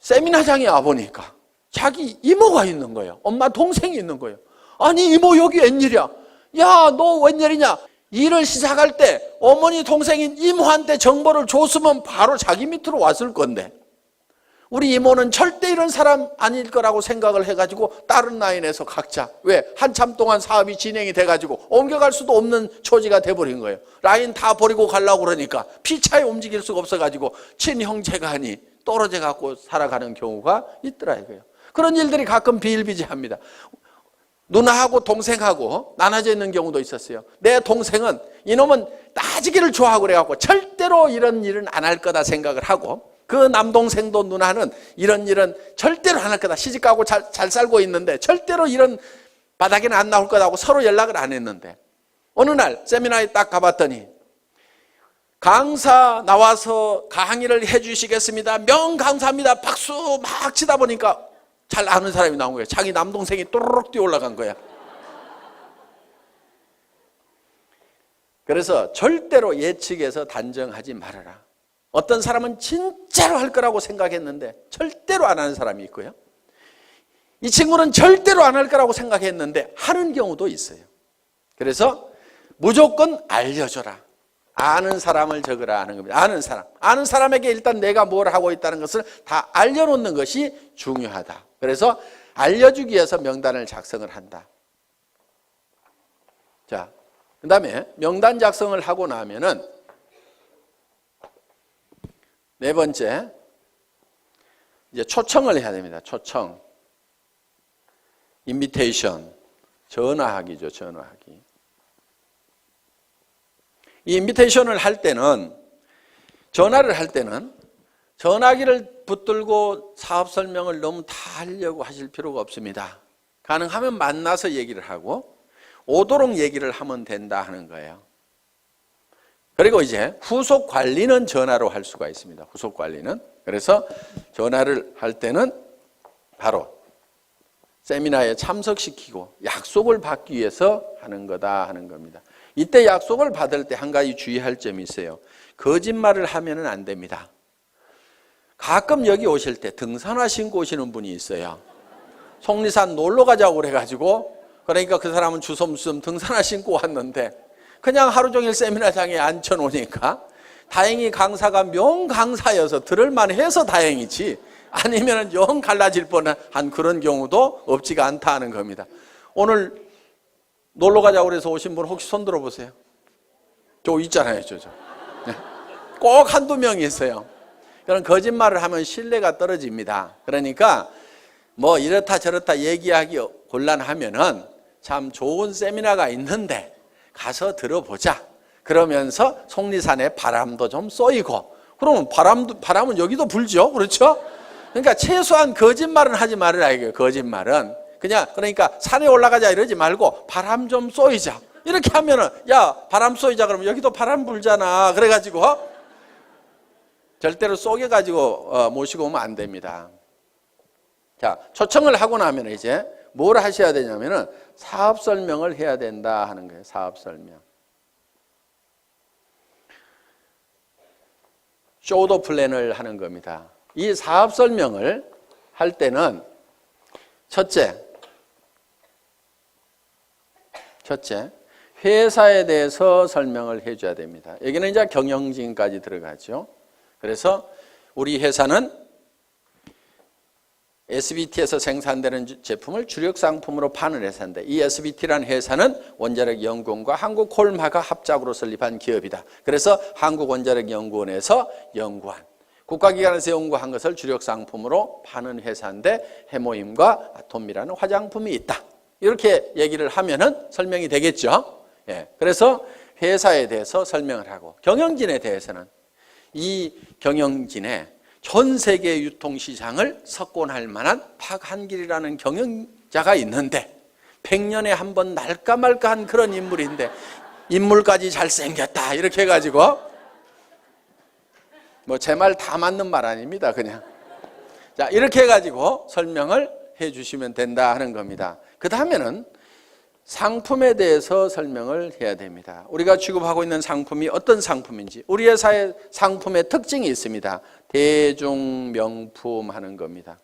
세미나장에 와보니까 자기 이모가 있는 거예요. 엄마 동생이 있는 거예요. 아니 이모 여기 웬일이야? 야 너 웬일이냐? 일을 시작할 때 어머니 동생인 이모한테 정보를 줬으면 바로 자기 밑으로 왔을 건데 우리 이모는 절대 이런 사람 아닐 거라고 생각을 해가지고 다른 라인에서 각자 왜? 한참 동안 사업이 진행이 돼가지고 옮겨갈 수도 없는 처지가 돼버린 거예요. 라인 다 버리고 가려고 그러니까 피차에 움직일 수가 없어가지고 친형제간이 떨어져 갖고 살아가는 경우가 있더라 이거예요. 그런 일들이 가끔 비일비재합니다. 누나하고 동생하고 나눠져 있는 경우도 있었어요. 내 동생은 이놈은 따지기를 좋아하고 그래갖고 절대로 이런 일은 안 할 거다 생각을 하고 그 남동생도 누나는 이런 일은 절대로 안 할 거다. 시집가고 잘 살고 있는데 절대로 이런 바닥에는 안 나올 거다고 서로 연락을 안 했는데 어느 날 세미나에 딱 가봤더니 강사 나와서 강의를 해주시겠습니다. 명강사입니다. 박수 막 치다 보니까 잘 아는 사람이 나온 거예요. 자기 남동생이 또르륵 뛰어 올라간 거야. 그래서 절대로 예측해서 단정하지 말아라. 어떤 사람은 진짜로 할 거라고 생각했는데 절대로 안 하는 사람이 있고요. 이 친구는 절대로 안 할 거라고 생각했는데 하는 경우도 있어요. 그래서 무조건 알려줘라. 아는 사람을 적으라 하는 겁니다. 아는 사람에게 일단 내가 뭘 하고 있다는 것을 다 알려놓는 것이 중요하다. 그래서 알려주기 위해서 명단을 작성을 한다. 자, 그 다음에 명단 작성을 하고 나면은 네 번째, 이제 초청을 해야 됩니다. 초청. 인비테이션, 전화하기죠. 전화하기. 이 인비테이션을 할 때는, 전화를 할 때는 전화기를 붙들고 사업 설명을 너무 다 하려고 하실 필요가 없습니다. 가능하면 만나서 얘기를 하고 오도록 얘기를 하면 된다 하는 거예요. 그리고 이제 후속 관리는 전화로 할 수가 있습니다. 후속 관리는. 그래서 전화를 할 때는 바로 세미나에 참석시키고 약속을 받기 위해서 하는 거다 하는 겁니다. 이때 약속을 받을 때 한 가지 주의할 점이 있어요. 거짓말을 하면은 안 됩니다. 가끔 여기 오실 때 등산화 신고 오시는 분이 있어요. 속리산 놀러 가자고 그래가지고, 그러니까 그 사람은 주섬주섬 등산화 신고 왔는데 그냥 하루 종일 세미나장에 앉혀놓으니까 다행히 강사가 명강사여서 들을만 해서 다행이지, 아니면 영 갈라질 뻔한 그런 경우도 없지가 않다 하는 겁니다. 오늘 놀러 가자고 그래서 오신 분 혹시 손 들어보세요. 저 있잖아요. 저. 네. 꼭 한두 명이 있어요. 그런 거짓말을 하면 신뢰가 떨어집니다. 그러니까 뭐 이렇다 저렇다 얘기하기 곤란하면은 참 좋은 세미나가 있는데 가서 들어보자. 그러면서 속리산에 바람도 좀 쏘이고, 그러면 바람은 여기도 불죠. 그렇죠? 그러니까 최소한 거짓말은 하지 말으라 이거예요. 거짓말은 그냥, 그러니까 산에 올라가자 이러지 말고 바람 좀 쏘이자 이렇게 하면은, 야 바람 쏘이자 그러면 여기도 바람 불잖아. 그래가지고 절대로 쏘개가지고 모시고 오면 안 됩니다. 자, 초청을 하고 나면 이제 뭘 하셔야 되냐면은 사업 설명을 해야 된다 하는 거예요. 사업 설명. 쇼도 플랜을 하는 겁니다. 이 사업 설명을 할 때는 첫째, 회사에 대해서 설명을 해줘야 됩니다. 여기는 이제 경영진까지 들어가죠. 그래서 우리 회사는 SBT에서 생산되는 제품을 주력 상품으로 파는 회사인데, 이 SBT라는 회사는 원자력연구원과 한국콜마가 합작으로 설립한 기업이다. 그래서 한국원자력연구원에서 연구한, 국가기관에서 연구한 것을 주력 상품으로 파는 회사인데 해모임과 아톰이라는 화장품이 있다. 이렇게 얘기를 하면은 설명이 되겠죠. 예. 그래서 회사에 대해서 설명을 하고, 경영진에 대해서는 이 경영진의 전 세계 유통시장을 석권할 만한 박한길이라는 경영자가 있는데 100년에 한 번 날까 말까한 그런 인물인데 인물까지 잘생겼다 이렇게 해가지고, 뭐 제 말 다 맞는 말 아닙니다. 그냥 자 이렇게 해가지고 설명을 해주시면 된다 하는 겁니다. 그 다음에는 상품에 대해서 설명을 해야 됩니다. 우리가 취급하고 있는 상품이 어떤 상품인지, 우리 회사의 상품의 특징이 있습니다. 대중명품 하는 겁니다.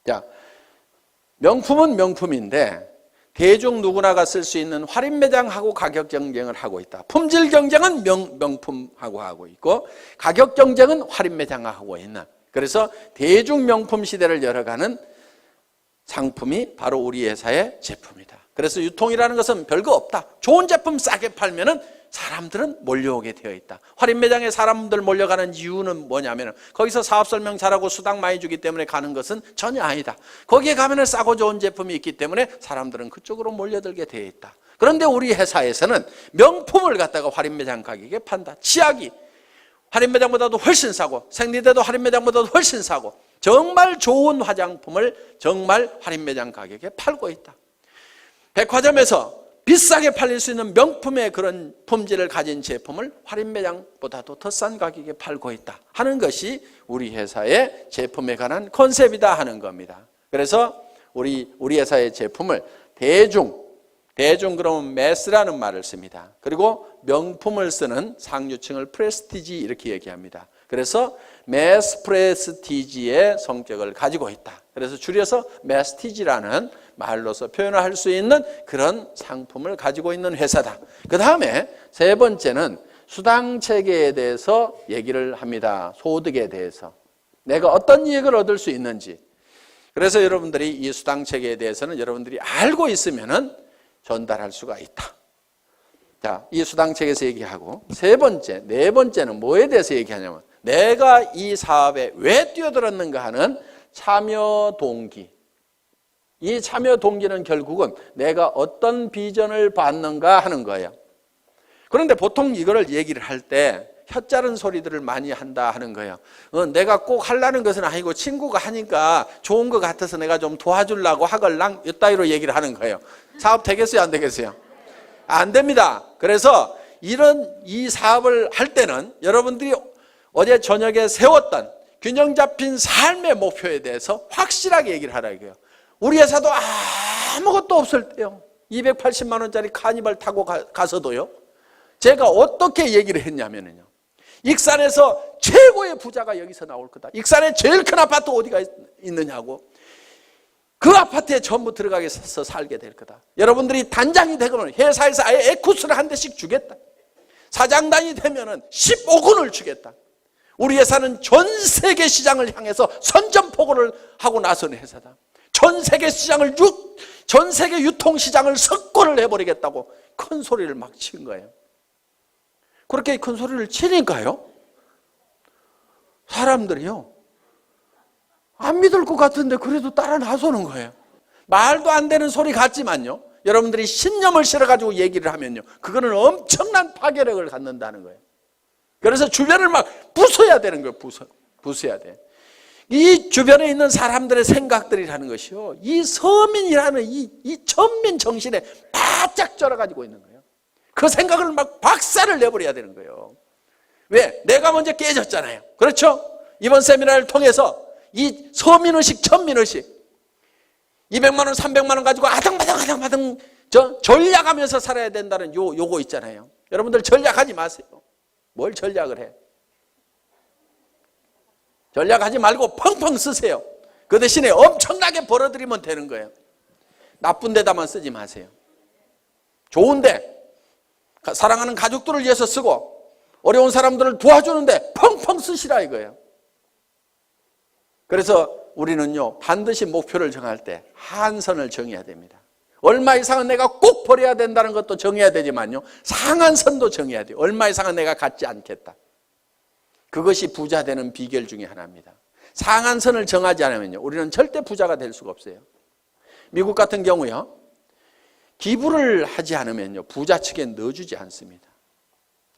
자, 명품은 명품인데 대중 누구나가 쓸 수 있는 할인매장하고 가격 경쟁을 하고 있다. 품질 경쟁은 명품하고 하고 있고, 가격 경쟁은 할인매장하고 있는, 그래서 대중명품 시대를 열어가는 상품이 바로 우리 회사의 제품이다. 그래서 유통이라는 것은 별거 없다. 좋은 제품 싸게 팔면은 사람들은 몰려오게 되어 있다. 할인 매장에 사람들 몰려가는 이유는 뭐냐면 거기서 사업 설명 잘하고 수당 많이 주기 때문에 가는 것은 전혀 아니다. 거기에 가면은 싸고 좋은 제품이 있기 때문에 사람들은 그쪽으로 몰려들게 되어 있다. 그런데 우리 회사에서는 명품을 갖다가 할인 매장 가격에 판다. 치약이 할인 매장보다도 훨씬 싸고, 생리대도 할인 매장보다도 훨씬 싸고, 정말 좋은 화장품을 정말 할인 매장 가격에 팔고 있다. 백화점에서 비싸게 팔릴 수 있는 명품의 그런 품질을 가진 제품을 할인 매장보다도 더 싼 가격에 팔고 있다 하는 것이 우리 회사의 제품에 관한 컨셉이다 하는 겁니다. 그래서 우리 회사의 제품을 대중 그러면 매스라는 말을 씁니다. 그리고 명품을 쓰는 상류층을 프레스티지 이렇게 얘기합니다. 그래서 매스 프레스티지의 성격을 가지고 있다. 그래서 줄여서 매스티지라는 말로서 표현할 수 있는 그런 상품을 가지고 있는 회사다. 그 다음에 세 번째는 수당 체계에 대해서 얘기를 합니다. 소득에 대해서 내가 어떤 이익을 얻을 수 있는지. 그래서 여러분들이 이 수당 체계에 대해서는 여러분들이 알고 있으면은 전달할 수가 있다. 자, 이 수당 체계에서 얘기하고, 네 번째는 뭐에 대해서 얘기하냐면 내가 이 사업에 왜 뛰어들었는가 하는 참여 동기. 이 참여 동기는 결국은 내가 어떤 비전을 받는가 하는 거예요. 그런데 보통 이거를 얘기를 할 때 혀짜른 소리들을 많이 한다 하는 거예요. 내가 꼭 하려는 것은 아니고 친구가 하니까 좋은 것 같아서 내가 좀 도와주려고 하걸랑 이따위로 얘기를 하는 거예요. 사업 되겠어요, 안 되겠어요? 안 됩니다. 그래서 이 사업을 할 때는 여러분들이 어제 저녁에 세웠던 균형 잡힌 삶의 목표에 대해서 확실하게 얘기를 하라 이거예요. 우리 회사도 아무것도 없을 때요, 280만 원짜리 카니발 타고 가서도요, 제가 어떻게 얘기를 했냐면요, 익산에서 최고의 부자가 여기서 나올 거다. 익산에 제일 큰 아파트 어디가 있느냐고. 그 아파트에 전부 들어가서 살게 될 거다. 여러분들이 단장이 되거나 회사에서 아예 에쿠스를 한 대씩 주겠다. 사장단이 되면은 15군을 주겠다. 우리 회사는 전 세계 시장을 향해서 선전포고를 하고 나서는 회사다. 전 세계 시장을 전 세계 유통 시장을 석권을 해버리겠다고 큰 소리를 막 친 거예요. 그렇게 큰 소리를 치니까요, 사람들이요, 안 믿을 것 같은데 그래도 따라 나서는 거예요. 말도 안 되는 소리 같지만요, 여러분들이 신념을 실어가지고 얘기를 하면요, 그거는 엄청난 파괴력을 갖는다는 거예요. 그래서 주변을 막 부숴야 되는 거예요. 부숴야 돼. 이 주변에 있는 사람들의 생각들이라는 것이요, 이 서민이라는 이 천민 정신에 바짝 쩔어가지고 있는 거예요. 그 생각을 막 박살을 내버려야 되는 거예요. 왜? 내가 먼저 깨졌잖아요. 그렇죠? 이번 세미나를 통해서 이 서민의식, 천민의식, 200만 원, 300만 원 가지고 아등바등 전략하면서 살아야 된다는 요거 있잖아요. 여러분들 전략하지 마세요. 뭘 전략을 해? 전략하지 말고 펑펑 쓰세요. 그 대신에 엄청나게 벌어들이면 되는 거예요. 나쁜 데다만 쓰지 마세요. 좋은데, 사랑하는 가족들을 위해서 쓰고 어려운 사람들을 도와주는데 펑펑 쓰시라 이거예요. 그래서 우리는요, 반드시 목표를 정할 때 한선을 정해야 됩니다. 얼마 이상은 내가 꼭 버려야 된다는 것도 정해야 되지만요, 상한선도 정해야 돼요. 얼마 이상은 내가 갖지 않겠다. 그것이 부자 되는 비결 중에 하나입니다. 상한선을 정하지 않으면요, 우리는 절대 부자가 될 수가 없어요. 미국 같은 경우요, 기부를 하지 않으면요, 부자 측에 넣어주지 않습니다.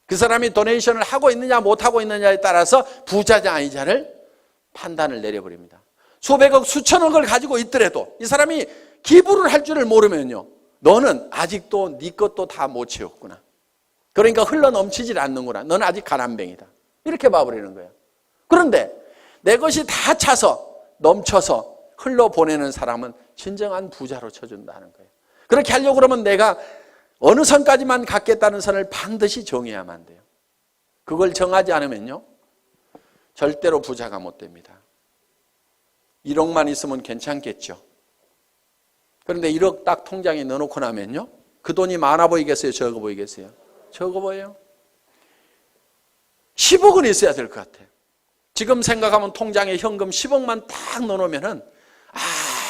그 사람이 도네이션을 하고 있느냐 못하고 있느냐에 따라서 부자냐 아니냐를 판단을 내려버립니다. 수백억 수천억을 가지고 있더라도 이 사람이 기부를 할 줄을 모르면요, 너는 아직도 네 것도 다 못 채웠구나. 그러니까 흘러넘치질 않는구나. 너는 아직 가난뱅이다. 이렇게 봐버리는 거예요. 그런데 내 것이 다 차서 넘쳐서 흘러보내는 사람은 진정한 부자로 쳐준다는 거예요. 그렇게 하려고 그러면 내가 어느 선까지만 갖겠다는 선을 반드시 정해야만 돼요. 그걸 정하지 않으면요, 절대로 부자가 못 됩니다. 1억만 있으면 괜찮겠죠. 그런데 1억 딱 통장에 넣어놓고 나면요, 그 돈이 많아 보이겠어요? 적어 보이겠어요? 적어 보여요. 10억은 있어야 될 것 같아요. 지금 생각하면 통장에 현금 10억만 딱 넣어놓으면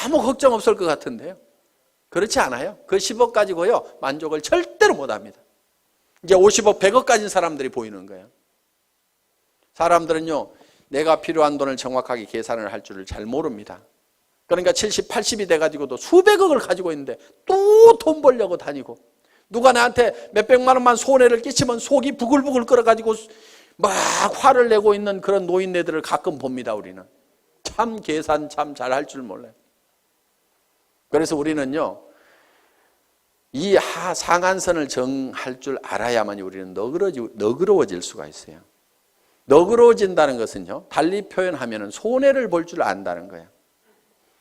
아무 걱정 없을 것 같은데요, 그렇지 않아요. 그 10억 가지고요, 만족을 절대로 못합니다. 이제 50억, 100억 가진 사람들이 보이는 거예요. 사람들은요, 내가 필요한 돈을 정확하게 계산을 할 줄을 잘 모릅니다. 그러니까 70, 80이 돼가지고도 수백억을 가지고 있는데 또 돈 벌려고 다니고, 누가 나한테 몇백만 원만 손해를 끼치면 속이 부글부글 끓어가지고 막 화를 내고 있는 그런 노인네들을 가끔 봅니다. 우리는 참 계산 참 잘할 줄 몰라요. 그래서 우리는요, 이 상한선을 정할 줄 알아야만 우리는 너그러워질 수가 있어요. 너그러워진다는 것은요, 달리 표현하면 손해를 볼 줄 안다는 거예요.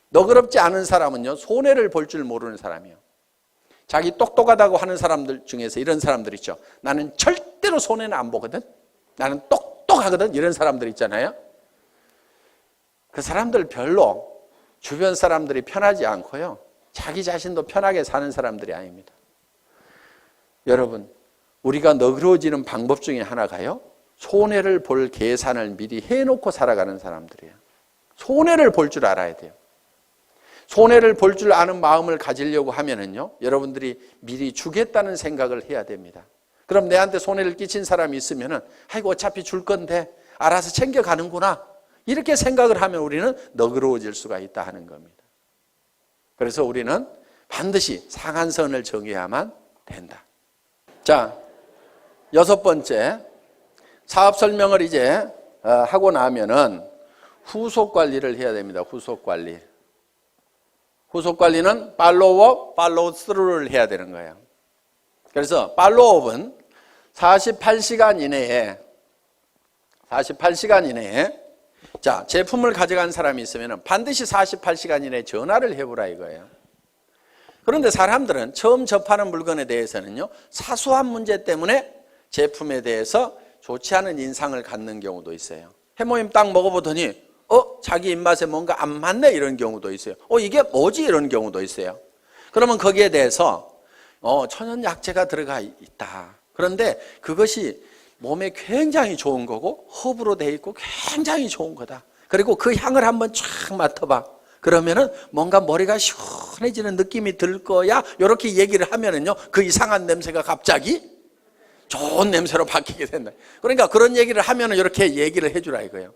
너그럽지 않은 사람은요, 손해를 볼 줄 모르는 사람이에요. 자기 똑똑하다고 하는 사람들 중에서 이런 사람들 있죠. 나는 절대로 손해는 안 보거든, 나는 똑똑하거든, 이런 사람들 있잖아요. 그 사람들 별로 주변 사람들이 편하지 않고요, 자기 자신도 편하게 사는 사람들이 아닙니다. 여러분, 우리가 너그러워지는 방법 중에 하나가요, 손해를 볼 계산을 미리 해놓고 살아가는 사람들이에요. 손해를 볼 줄 알아야 돼요. 손해를 볼 줄 아는 마음을 가지려고 하면은요, 여러분들이 미리 주겠다는 생각을 해야 됩니다. 그럼 내한테 손해를 끼친 사람이 있으면은, 아이고 어차피 줄 건데 알아서 챙겨가는구나, 이렇게 생각을 하면 우리는 너그러워질 수가 있다 하는 겁니다. 그래서 우리는 반드시 상한선을 정해야만 된다. 자, 6번째, 사업 설명을 이제 하고 나면은 후속 관리를 해야 됩니다. 후속 관리. 후속 관리는 팔로우업, 팔로우 스루를 해야 되는 거예요. 그래서 팔로우업은 48시간 이내에 자, 제품을 가져간 사람이 있으면 반드시 48시간 이내에 전화를 해보라 이거예요. 그런데 사람들은 처음 접하는 물건에 대해서는요, 사소한 문제 때문에 제품에 대해서 좋지 않은 인상을 갖는 경우도 있어요. 해모임 딱 먹어보더니 자기 입맛에 뭔가 안 맞네 이런 경우도 있어요. 이게 뭐지 이런 경우도 있어요. 그러면 거기에 대해서 천연약재가 들어가 있다. 그런데 그것이 몸에 굉장히 좋은 거고 허브로 돼 있고 굉장히 좋은 거다. 그리고 그 향을 한번 쫙 맡아봐. 그러면은 뭔가 머리가 시원해지는 느낌이 들 거야. 이렇게 얘기를 하면은요, 그 이상한 냄새가 갑자기 좋은 냄새로 바뀌게 된다. 그러니까 그런 얘기를 하면은 이렇게 얘기를 해주라 이거예요.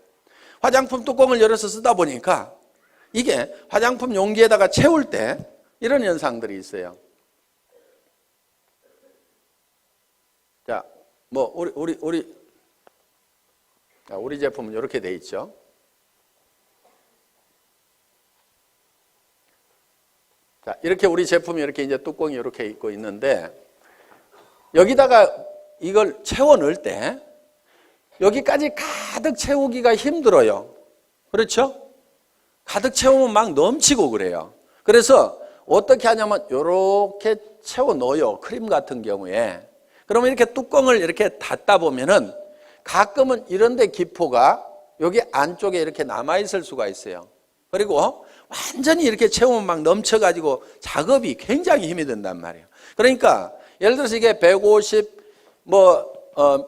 화장품 뚜껑을 열어서 쓰다 보니까 이게 화장품 용기에다가 채울 때 이런 현상들이 있어요. 자, 뭐 우리 제품은 이렇게 돼 있죠. 자, 이렇게 우리 제품이 이렇게 이제 뚜껑이 이렇게 있고 있는데 여기다가 이걸 채워 넣을 때 여기까지 가득 채우기가 힘들어요. 그렇죠? 가득 채우면 막 넘치고 그래요. 그래서 어떻게 하냐면 이렇게 채워 넣어요. 크림 같은 경우에. 그러면 이렇게 뚜껑을 이렇게 닫다 보면은 가끔은 이런데 기포가 여기 안쪽에 이렇게 남아있을 수가 있어요. 그리고 완전히 이렇게 채우면 막 넘쳐가지고 작업이 굉장히 힘이 든단 말이에요. 그러니까 예를 들어서 이게 150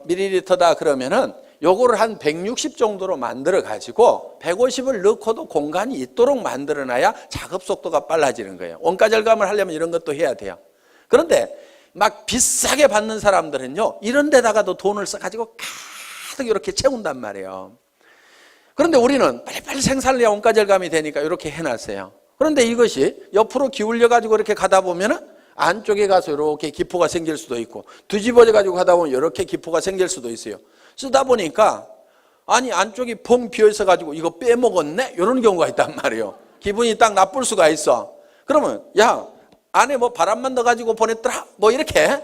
밀리리터다 그러면은 요거를 한 160 정도로 만들어 가지고 150을 넣고도 공간이 있도록 만들어 놔야 작업 속도가 빨라지는 거예요. 원가 절감을 하려면 이런 것도 해야 돼요. 그런데 막 비싸게 받는 사람들은요, 이런 데다가도 돈을 써 가지고 가득 이렇게 채운단 말이에요. 그런데 우리는 빨리빨리 생산을 해야 원가 절감이 되니까 이렇게 해놨어요. 그런데 이것이 옆으로 기울여 가지고 이렇게 가다 보면은 안쪽에 가서 이렇게 기포가 생길 수도 있고, 뒤집어져 가지고 가다 보면 이렇게 기포가 생길 수도 있어요. 쓰다 보니까 아니 안쪽이 펑 비어 있어 가지고 이거 빼먹었네 이런 경우가 있단 말이에요. 기분이 딱 나쁠 수가 있어. 그러면 야, 안에 뭐 바람만 넣어 가지고 보냈더라 뭐 이렇게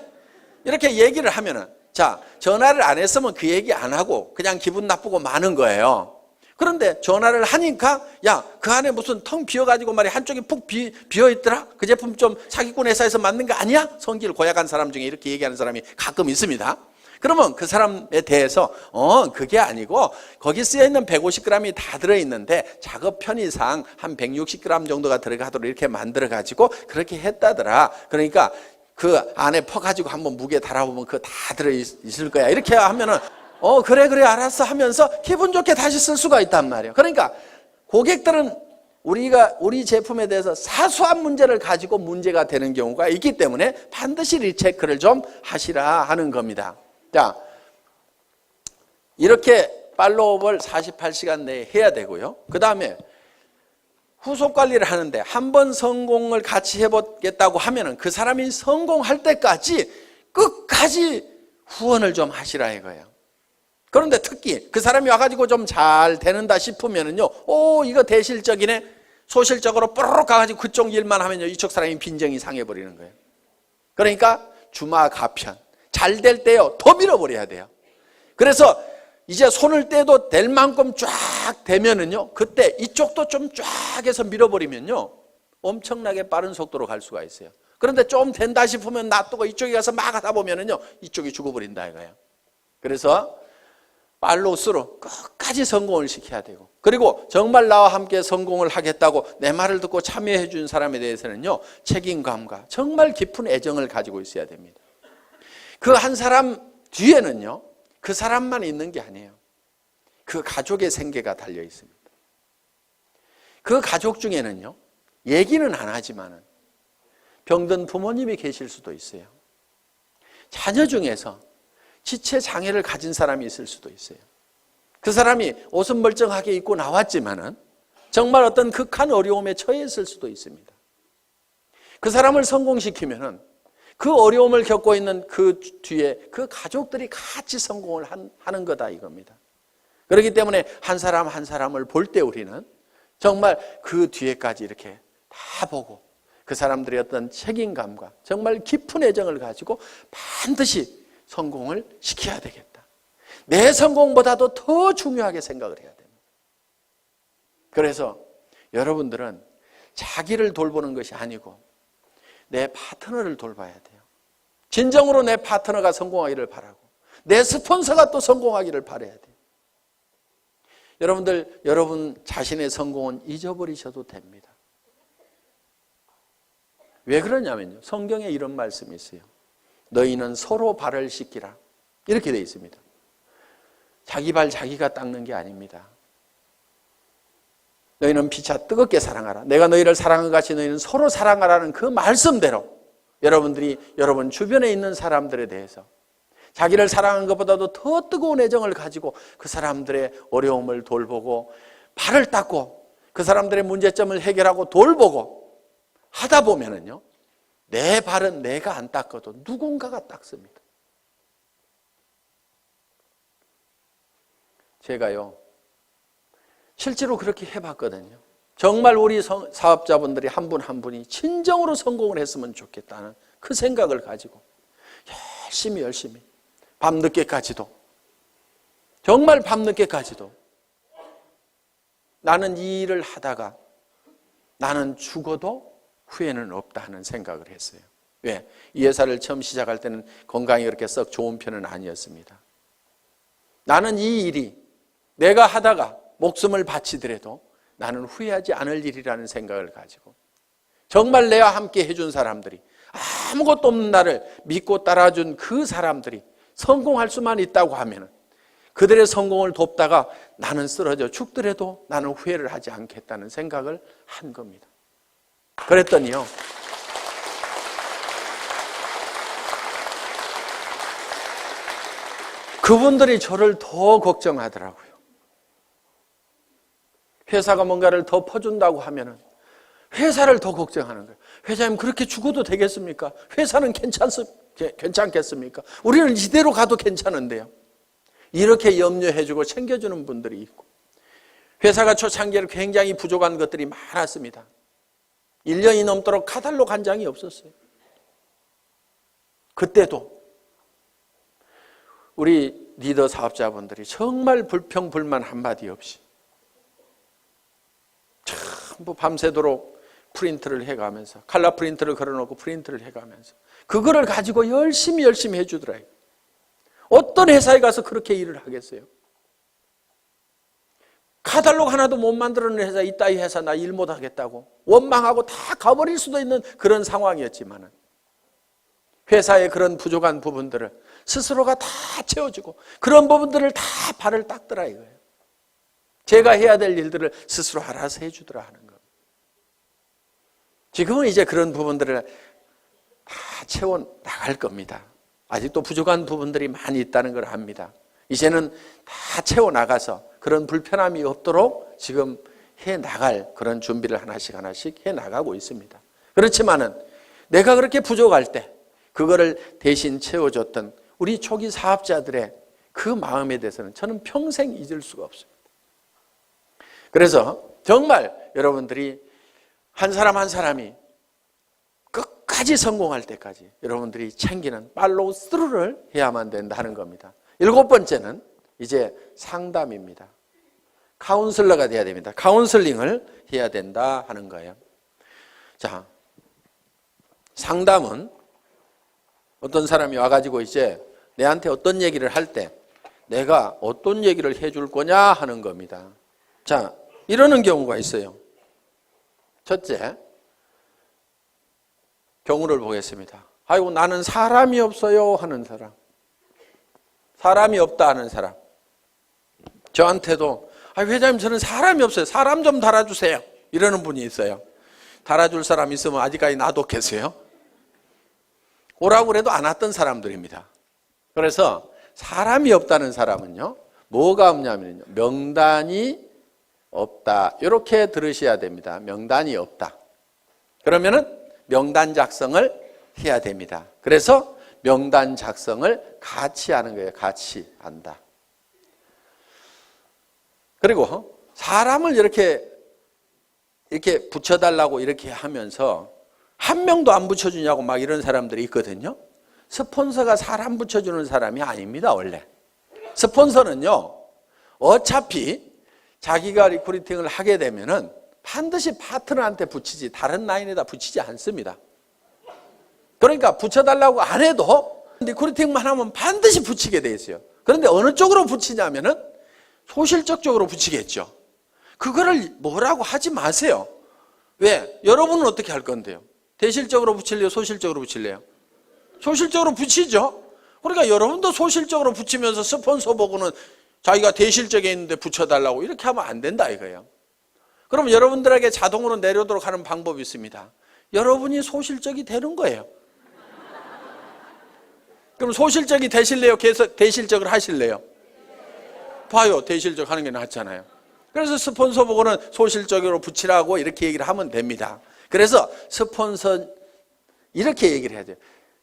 얘기를 하면은, 자, 전화를 안 했으면 그 얘기 안 하고 그냥 기분 나쁘고 마는 거예요. 그런데 전화를 하니까 야, 그 안에 무슨 텅 비어가지고 말이야 한쪽이 푹 비어있더라. 그 제품 좀 사기꾼 회사에서 만든 거 아니야? 성질 고약한 사람 중에 이렇게 얘기하는 사람이 가끔 있습니다. 그러면 그 사람에 대해서 그게 아니고 거기 쓰여있는 150g이 다 들어있는데 작업 편의상 한 160g 정도가 들어가도록 이렇게 만들어가지고 그렇게 했다더라. 그러니까 그 안에 퍼가지고 한번 무게 달아보면 그거 다 들어있을 거야. 이렇게 하면은 그래 알았어 하면서 기분 좋게 다시 쓸 수가 있단 말이에요. 그러니까 고객들은 우리 제품에 대해서 사소한 문제를 가지고 문제가 되는 경우가 있기 때문에 반드시 리체크를 좀 하시라 하는 겁니다. 자, 이렇게 팔로우업을 48시간 내에 해야 되고요. 그 다음에 후속 관리를 하는데 한 번 성공을 같이 해보겠다고 하면은 그 사람이 성공할 때까지 끝까지 후원을 좀 하시라 이거예요. 그런데 특히 그 사람이 와가지고 좀 잘 되는다 싶으면은요, 이거 대실적이네. 소실적으로 뽀로록 가가지고 그쪽 일만 하면요, 이쪽 사람이 빈정이 상해버리는 거예요. 그러니까 주마가편. 잘 될 때요, 더 밀어버려야 돼요. 그래서 이제 손을 떼도 될 만큼 쫙 되면은요, 그때 이쪽도 좀 쫙 해서 밀어버리면요, 엄청나게 빠른 속도로 갈 수가 있어요. 그런데 좀 된다 싶으면 놔두고 이쪽에 가서 막 하다 보면은요, 이쪽이 죽어버린다 이거예요. 그래서 팔로우스루 끝까지 성공을 시켜야 되고, 그리고 정말 나와 함께 성공을 하겠다고 내 말을 듣고 참여해 준 사람에 대해서는요, 책임감과 정말 깊은 애정을 가지고 있어야 됩니다. 그 한 사람 뒤에는요, 그 사람만 있는 게 아니에요. 그 가족의 생계가 달려 있습니다. 그 가족 중에는요, 얘기는 안 하지만은 병든 부모님이 계실 수도 있어요. 자녀 중에서 지체 장애를 가진 사람이 있을 수도 있어요. 그 사람이 옷은 멀쩡하게 입고 나왔지만은 정말 어떤 극한 어려움에 처해 있을 수도 있습니다. 그 사람을 성공시키면은 그 어려움을 겪고 있는 그 뒤에 그 가족들이 같이 성공을 하는 거다 이겁니다. 그렇기 때문에 한 사람 한 사람을 볼 때 우리는 정말 그 뒤에까지 이렇게 다 보고 그 사람들의 어떤 책임감과 정말 깊은 애정을 가지고 반드시 성공을 시켜야 되겠다. 내 성공보다도 더 중요하게 생각을 해야 됩니다. 그래서 여러분들은 자기를 돌보는 것이 아니고 내 파트너를 돌봐야 돼요. 진정으로 내 파트너가 성공하기를 바라고 내 스폰서가 또 성공하기를 바라야 돼요. 여러분들, 여러분 자신의 성공은 잊어버리셔도 됩니다. 왜 그러냐면요. 성경에 이런 말씀이 있어요. 너희는 서로 발을 씻기라. 이렇게 되어 있습니다. 자기 발 자기가 닦는 게 아닙니다. 너희는 피차 뜨겁게 사랑하라. 내가 너희를 사랑한 것 같이 너희는 서로 사랑하라는 그 말씀대로 여러분들이 여러분 주변에 있는 사람들에 대해서 자기를 사랑하는 것보다도 더 뜨거운 애정을 가지고 그 사람들의 어려움을 돌보고 발을 닦고 그 사람들의 문제점을 해결하고 돌보고 하다 보면은요, 내 발은 내가 안 닦아도 누군가가 닦습니다. 제가요, 실제로 그렇게 해봤거든요. 정말 우리 사업자분들이 한 분 한 분이 진정으로 성공을 했으면 좋겠다는 그 생각을 가지고 열심히 밤늦게까지도, 정말 밤늦게까지도 나는 이 일을 하다가 나는 죽어도 후회는 없다 하는 생각을 했어요. 왜? 이 회사를 처음 시작할 때는 건강이 그렇게 썩 좋은 편은 아니었습니다. 나는 이 일이 내가 하다가 목숨을 바치더라도 나는 후회하지 않을 일이라는 생각을 가지고 정말 내와 함께 해준 사람들이 아무것도 없는 나를 믿고 따라준 그 사람들이 성공할 수만 있다고 하면 그들의 성공을 돕다가 나는 쓰러져 죽더라도 나는 후회를 하지 않겠다는 생각을 한 겁니다. 그랬더니요, 그분들이 저를 더 걱정하더라고요. 회사가 뭔가를 더 퍼준다고 하면은 회사를 더 걱정하는 거예요. 회장님 그렇게 죽어도 되겠습니까? 회사는 괜찮겠습니까? 우리는 이대로 가도 괜찮은데요. 이렇게 염려해주고 챙겨주는 분들이 있고, 회사가 초창기에 굉장히 부족한 것들이 많았습니다. 1년이 넘도록 카탈로그 한 장이 없었어요. 그때도 우리 리더 사업자분들이 정말 불평불만 한마디 없이 전부 밤새도록 프린트를 해가면서, 칼라 프린트를 걸어놓고 프린트를 해가면서 그거를 가지고 열심히 해주더라고요. 어떤 회사에 가서 그렇게 일을 하겠어요? 카탈로그 하나도 못 만들어낸 회사, 이따위 회사 나 일 못하겠다고 원망하고 다 가버릴 수도 있는 그런 상황이었지만 회사의 그런 부족한 부분들을 스스로가 다 채워주고 그런 부분들을 다 발을 닦더라 이거예요. 제가 해야 될 일들을 스스로 알아서 해주더라 하는 겁니다. 지금은 이제 그런 부분들을 다 채워나갈 겁니다. 아직도 부족한 부분들이 많이 있다는 걸 압니다. 이제는 다 채워나가서 그런 불편함이 없도록 지금 해나갈 그런 준비를 하나씩 해나가고 있습니다. 그렇지만은 내가 그렇게 부족할 때 그거를 대신 채워줬던 우리 초기 사업자들의 그 마음에 대해서는 저는 평생 잊을 수가 없습니다. 그래서 정말 여러분들이 한 사람 한 사람이 끝까지 성공할 때까지 여러분들이 챙기는 팔로우 스루를 해야만 된다는 겁니다. 7번째는 이제 상담입니다. 카운슬러가 돼야 됩니다. 카운슬링을 해야 된다 하는 거예요. 자, 상담은 어떤 사람이 와가지고 이제 내한테 어떤 얘기를 할 때 내가 어떤 얘기를 해줄 거냐 하는 겁니다. 자, 이러는 경우가 있어요. 첫째, 경우를 보겠습니다. 아이고 나는 사람이 없어요 하는 사람, 사람이 없다 하는 사람. 저한테도 회장님 저는 사람이 없어요. 사람 좀 달아주세요. 이러는 분이 있어요. 달아줄 사람 있으면 아직까지 놔뒀겠어요? 오라고 그래도 안 왔던 사람들입니다. 그래서 사람이 없다는 사람은요, 뭐가 없냐면요, 명단이 없다. 이렇게 들으셔야 됩니다. 명단이 없다. 그러면은 명단 작성을 해야 됩니다. 그래서 명단 작성을 같이 하는 거예요. 같이 한다. 그리고 사람을 이렇게 붙여달라고 이렇게 하면서 한 명도 안 붙여주냐고 막 이런 사람들이 있거든요. 스폰서가 사람 붙여주는 사람이 아닙니다, 원래. 스폰서는요, 어차피 자기가 리크루팅을 하게 되면은 반드시 파트너한테 붙이지 다른 라인에다 붙이지 않습니다. 그러니까 붙여달라고 안 해도 리크루팅만 하면 반드시 붙이게 돼 있어요. 그런데 어느 쪽으로 붙이냐면은 소실적 쪽으로 붙이겠죠. 그거를 뭐라고 하지 마세요. 왜? 여러분은 어떻게 할 건데요? 대실적으로 붙일래요? 소실적으로 붙일래요? 소실적으로 붙이죠. 그러니까 여러분도 소실적으로 붙이면서 스폰서 보고는 자기가 대실적에 있는데 붙여달라고 이렇게 하면 안 된다 이거예요. 그럼 여러분들에게 자동으로 내려오도록 하는 방법이 있습니다. 여러분이 소실적이 되는 거예요. 그럼 소실적이 되실래요? 계속 대실적을 하실래요? 봐요. 대실적 하는 게 낫잖아요. 그래서 스폰서 보고는 소실적으로 붙이라고 이렇게 얘기를 하면 됩니다. 그래서 스폰서 이렇게 얘기를 해야 돼요.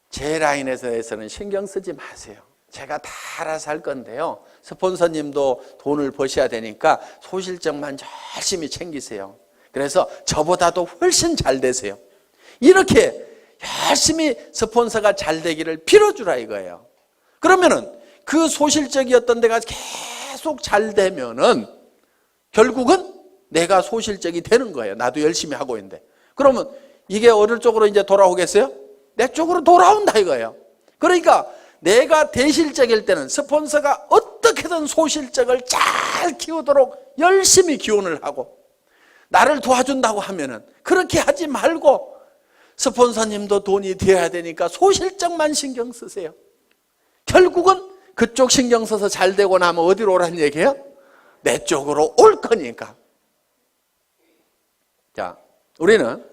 제 라인에서는 신경 쓰지 마세요. 제가 다 알아서 할 건데요. 스폰서님도 돈을 버셔야 되니까 소실적만 열심히 챙기세요. 그래서 저보다도 훨씬 잘 되세요. 이렇게 열심히 스폰서가 잘 되기를 빌어주라 이거예요. 그러면은 그 소실적이었던 데가 계속 잘 되면은 결국은 내가 소실적이 되는 거예요. 나도 열심히 하고 있는데. 그러면 이게 어느 쪽으로 이제 돌아오겠어요? 내 쪽으로 돌아온다 이거예요. 그러니까 내가 대실적일 때는 스폰서가 어떻게든 소실적을 잘 키우도록 열심히 기원을 하고 나를 도와준다고 하면은 그렇게 하지 말고 스폰서님도 돈이 되어야 되니까 소실적만 신경 쓰세요. 결국은 그쪽 신경 써서 잘 되고 나면 어디로 오라는 얘기예요? 내 쪽으로 올 거니까. 자, 우리는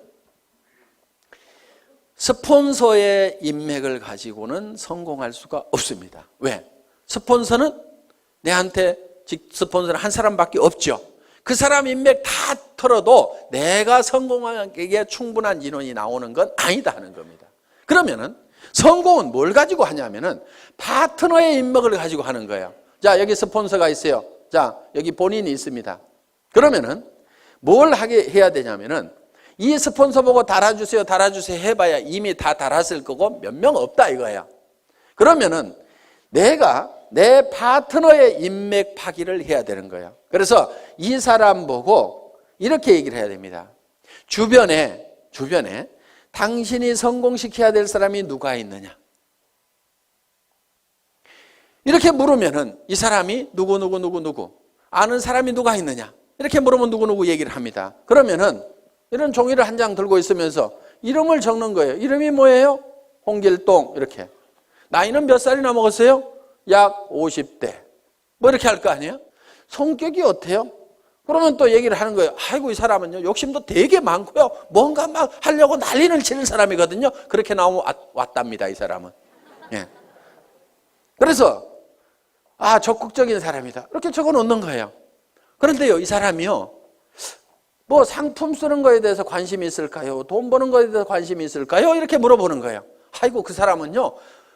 스폰서의 인맥을 가지고는 성공할 수가 없습니다. 왜? 스폰서는 내한테 스폰서는 한 사람밖에 없죠. 그 사람 인맥 다 털어도 내가 성공하기에 충분한 인원이 나오는 건 아니다 하는 겁니다. 그러면은 성공은 뭘 가지고 하냐면은 파트너의 인맥을 가지고 하는 거예요. 자, 여기 스폰서가 있어요. 자, 여기 본인이 있습니다. 그러면은 뭘 해야 되냐면은 이 스폰서 보고 달아주세요 해봐야 이미 다 달았을 거고 몇 명 없다 이거야. 그러면은 내가 내 파트너의 인맥 파기를 해야 되는 거예요. 그래서 이 사람 보고 이렇게 얘기를 해야 됩니다. 주변에 당신이 성공시켜야 될 사람이 누가 있느냐. 이렇게 물으면은 이 사람이 누구 아는 사람이 누가 있느냐. 이렇게 물으면 누구 얘기를 합니다. 그러면은 이런 종이를 한 장 들고 있으면서 이름을 적는 거예요. 이름이 뭐예요? 홍길동 이렇게. 나이는 몇 살이나 먹었어요? 약 50대. 뭐 이렇게 할 거 아니에요? 성격이 어때요? 그러면 또 얘기를 하는 거예요. 아이고 이 사람은요 욕심도 되게 많고요. 뭔가 막 하려고 난리를 치는 사람이거든요. 그렇게 나오면 왔답니다 이 사람은. 예. 그래서 적극적인 사람이다. 이렇게 적어 놓는 거예요. 그런데요 이 사람이요. 뭐 상품 쓰는 거에 대해서 관심이 있을까요? 돈 버는 거에 대해서 관심이 있을까요? 이렇게 물어보는 거예요. 아이고 그 사람은요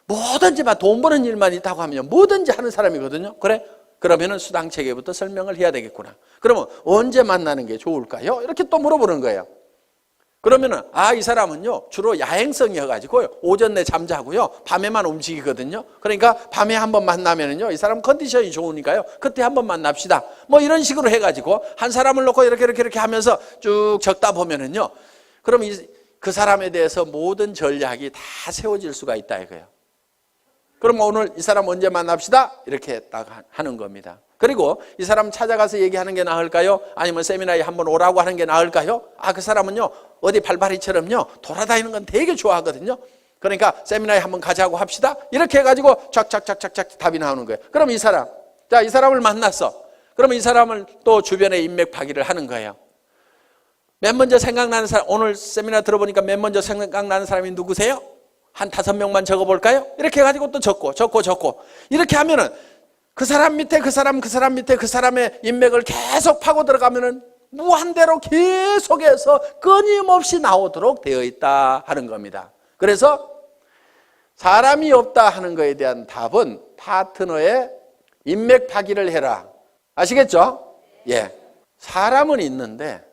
뭐든지 막 돈 버는 일만 있다고 하면 뭐든지 하는 사람이거든요. 그래? 그러면은 수당 체계부터 설명을 해야 되겠구나. 그러면 언제 만나는 게 좋을까요? 이렇게 또 물어보는 거예요. 그러면은 이 사람은요 주로 야행성이어가지고요 오전 내 잠자고요 밤에만 움직이거든요. 그러니까 밤에 한번 만나면은요 이 사람 컨디션이 좋으니까요 그때 한번 만납시다. 뭐 이런 식으로 해가지고 한 사람을 놓고 이렇게 하면서 쭉 적다 보면은요 그럼 그 사람에 대해서 모든 전략이 다 세워질 수가 있다 이거예요. 그럼 오늘 이 사람 언제 만납시다 이렇게 딱 하는 겁니다. 그리고 이 사람 찾아가서 얘기하는 게 나을까요? 아니면 세미나에 한번 오라고 하는 게 나을까요? 그 사람은요 어디 발바리처럼요 돌아다니는 건 되게 좋아하거든요. 그러니까 세미나에 한번 가자고 합시다. 이렇게 해가지고 쫙쫙쫙쫙 답이 나오는 거예요. 그럼 이 사람을 만났어. 그럼 이 사람을 또 주변에 인맥 파기를 하는 거예요. 맨 먼저 생각나는 사람, 오늘 세미나 들어보니까 맨 먼저 생각나는 사람이 누구세요? 한 5명만 적어볼까요? 이렇게 해가지고 또 적고 이렇게 하면은 그 사람 밑에 그 사람의 인맥을 계속 파고 들어가면은 무한대로 계속해서 끊임없이 나오도록 되어 있다 하는 겁니다. 그래서 사람이 없다 하는 것에 대한 답은 파트너의 인맥 파기를 해라. 아시겠죠? 예. 사람은 있는데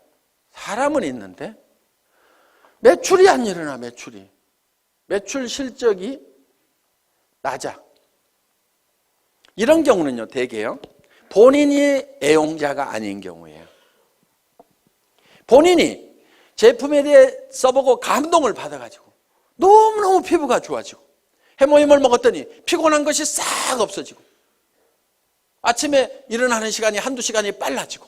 매출이 안 일어나. 매출 실적이 낮아. 이런 경우는요, 대개요, 본인이 애용자가 아닌 경우예요. 본인이 제품에 대해 써보고 감동을 받아가지고 너무너무 피부가 좋아지고 해모임을 먹었더니 피곤한 것이 싹 없어지고 아침에 일어나는 시간이 한두 시간이 빨라지고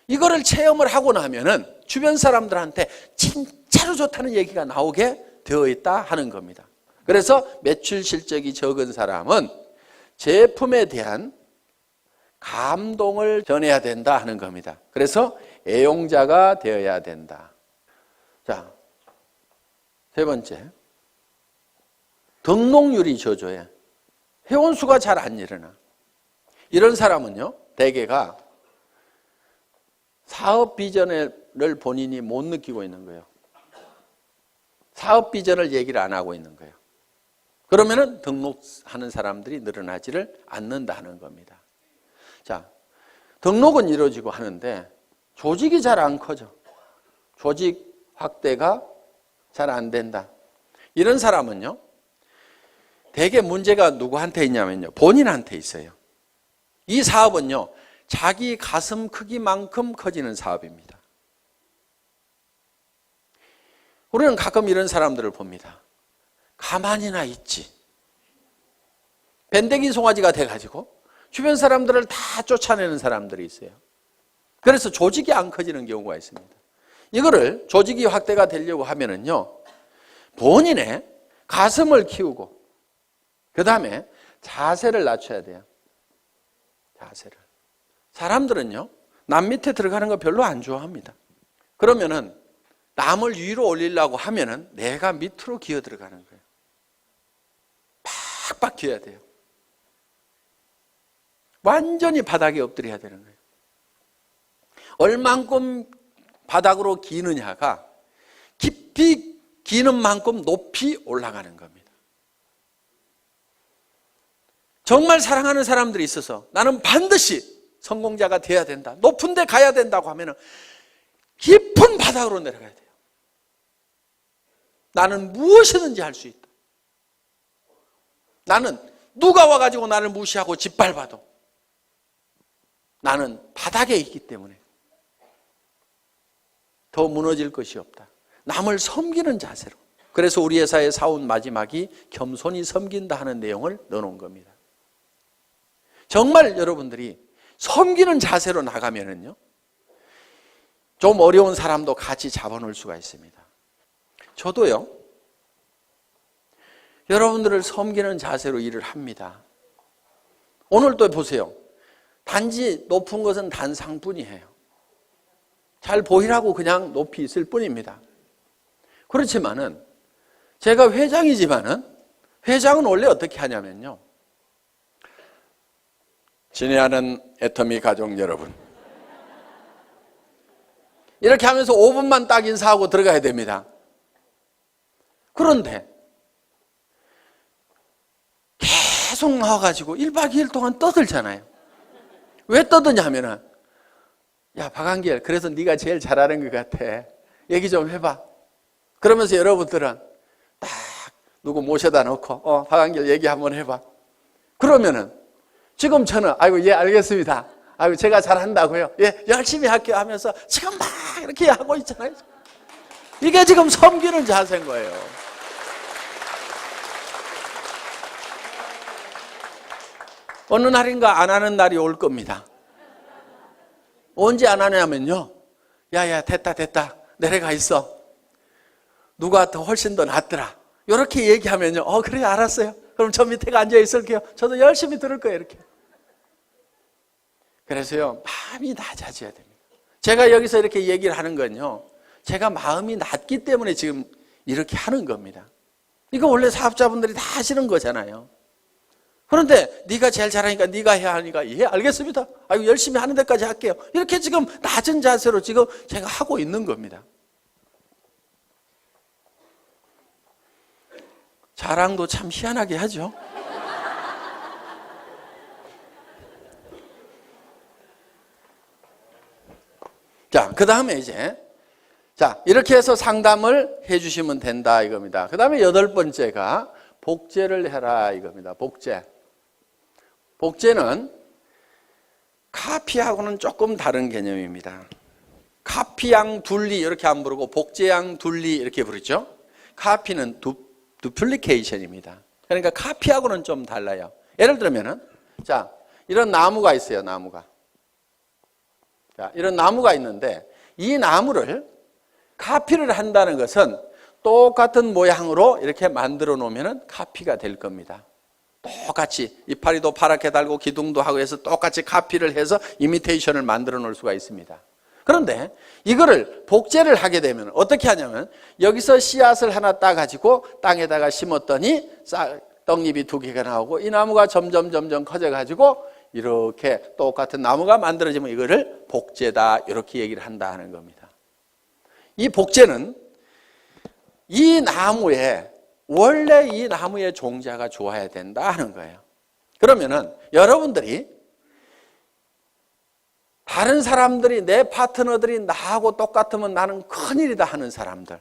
이거를 체험을 하고 나면은 주변 사람들한테 진짜로 좋다는 얘기가 나오게 되어 있다 하는 겁니다. 그래서 매출 실적이 적은 사람은 제품에 대한 감동을 전해야 된다 하는 겁니다. 그래서 애용자가 되어야 된다. 자, 세 번째, 등록률이 저조해. 회원수가 잘 안 일어나. 이런 사람은요, 대개가 사업 비전을 본인이 못 느끼고 있는 거예요. 사업 비전을 얘기를 안 하고 있는 거예요. 그러면은 등록하는 사람들이 늘어나지를 않는다는 겁니다. 자, 등록은 이루어지고 하는데 조직이 잘 안 커져. 조직 확대가 잘 안 된다. 이런 사람은요, 대개 문제가 누구한테 있냐면요, 본인한테 있어요. 이 사업은요, 자기 가슴 크기만큼 커지는 사업입니다. 우리는 가끔 이런 사람들을 봅니다. 가만히나 있지. 밴댕이 송아지가 돼가지고 주변 사람들을 다 쫓아내는 사람들이 있어요. 그래서 조직이 안 커지는 경우가 있습니다. 이거를 조직이 확대가 되려고 하면은요, 본인의 가슴을 키우고 그 다음에 자세를 낮춰야 돼요. 자세를. 사람들은요, 남 밑에 들어가는 거 별로 안 좋아합니다. 그러면은 남을 위로 올리려고 하면은 내가 밑으로 기어 들어가는 거예요. 팍팍 기어야 돼요. 완전히 바닥에 엎드려야 되는 거예요. 얼만큼 바닥으로 기느냐가 깊이 기는 만큼 높이 올라가는 겁니다. 정말 사랑하는 사람들이 있어서 나는 반드시 성공자가 돼야 된다, 높은 데 가야 된다고 하면 깊은 바닥으로 내려가야 돼요. 나는 무엇이든지 할 수 있다. 나는 누가 와가지고 나를 무시하고 짓밟아도 나는 바닥에 있기 때문에 더 무너질 것이 없다. 남을 섬기는 자세로. 그래서 우리 회사의 사원 마지막이 겸손히 섬긴다 하는 내용을 넣어놓은 겁니다. 정말 여러분들이 섬기는 자세로 나가면은요, 좀 어려운 사람도 같이 잡아놓을 수가 있습니다. 저도요, 여러분들을 섬기는 자세로 일을 합니다. 오늘도 보세요. 단지 높은 것은 단상뿐이에요. 잘 보이라고 그냥 높이 있을 뿐입니다. 그렇지만은 제가 회장이지만은 회장은 원래 어떻게 하냐면요, 친애하는 애터미 가족 여러분, 이렇게 하면서 5분만 딱 인사하고 들어가야 됩니다. 그런데 계속 나와가지고 1박 2일 동안 떠들잖아요. 왜 떠드냐면은, 야 박한길, 그래서 네가 제일 잘하는 것 같아, 얘기 좀 해봐. 그러면서 여러분들은 딱 누구 모셔다 놓고 박한길 얘기 한번 해봐. 그러면은 지금 저는 아이고 예 알겠습니다, 아이고 제가 잘한다고요, 예 열심히 할게요 하면서 지금 막 이렇게 하고 있잖아요. 이게 지금 섬기는 자세인 거예요. 어느 날인가 안 하는 날이 올 겁니다. 언제 안 하냐면요, 야야 됐다 내려가 있어, 누가 더 훨씬 더 낫더라, 이렇게 얘기하면요, 그래 알았어요, 그럼 저 밑에 앉아 있을게요, 저도 열심히 들을 거예요, 이렇게. 그래서요, 마음이 낮아져야 됩니다. 제가 여기서 이렇게 얘기를 하는 건요, 제가 마음이 낮기 때문에 지금 이렇게 하는 겁니다. 이거 원래 사업자분들이 다 하시는 거잖아요. 그런데 네가 제일 잘하니까 네가 해야 하니까 예 알겠습니다. 아이고 열심히 하는 데까지 할게요. 이렇게 지금 낮은 자세로 지금 제가 하고 있는 겁니다. 자랑도 참 희한하게 하죠. 자, 그 다음에 이제 자 이렇게 해서 상담을 해주시면 된다 이겁니다. 그 다음에 8번째가 복제를 해라 이겁니다. 복제는 카피하고는 조금 다른 개념입니다. 카피양 둘리 이렇게 안 부르고 복제양 둘리 이렇게 부르죠. 카피는 두플리케이션입니다. 그러니까 카피하고는 좀 달라요. 예를 들면은 자 이런 나무가 있어요. 자 이런 나무가 있는데 이 나무를 카피를 한다는 것은 똑같은 모양으로 이렇게 만들어 놓으면 카피가 될 겁니다. 똑같이 이파리도 파랗게 달고 기둥도 하고 해서 똑같이 카피를 해서 이미테이션을 만들어 놓을 수가 있습니다. 그런데 이거를 복제를 하게 되면 어떻게 하냐면 여기서 씨앗을 하나 따가지고 땅에다가 심었더니 떡잎이 2개가 나오고 이 나무가 점점 커져가지고 이렇게 똑같은 나무가 만들어지면 이거를 복제다 이렇게 얘기를 한다 하는 겁니다. 이 복제는 원래 이 나무의 종자가 좋아야 된다 하는 거예요. 그러면은 여러분들이 다른 사람들이 내 파트너들이 나하고 똑같으면 나는 큰일이다 하는 사람들.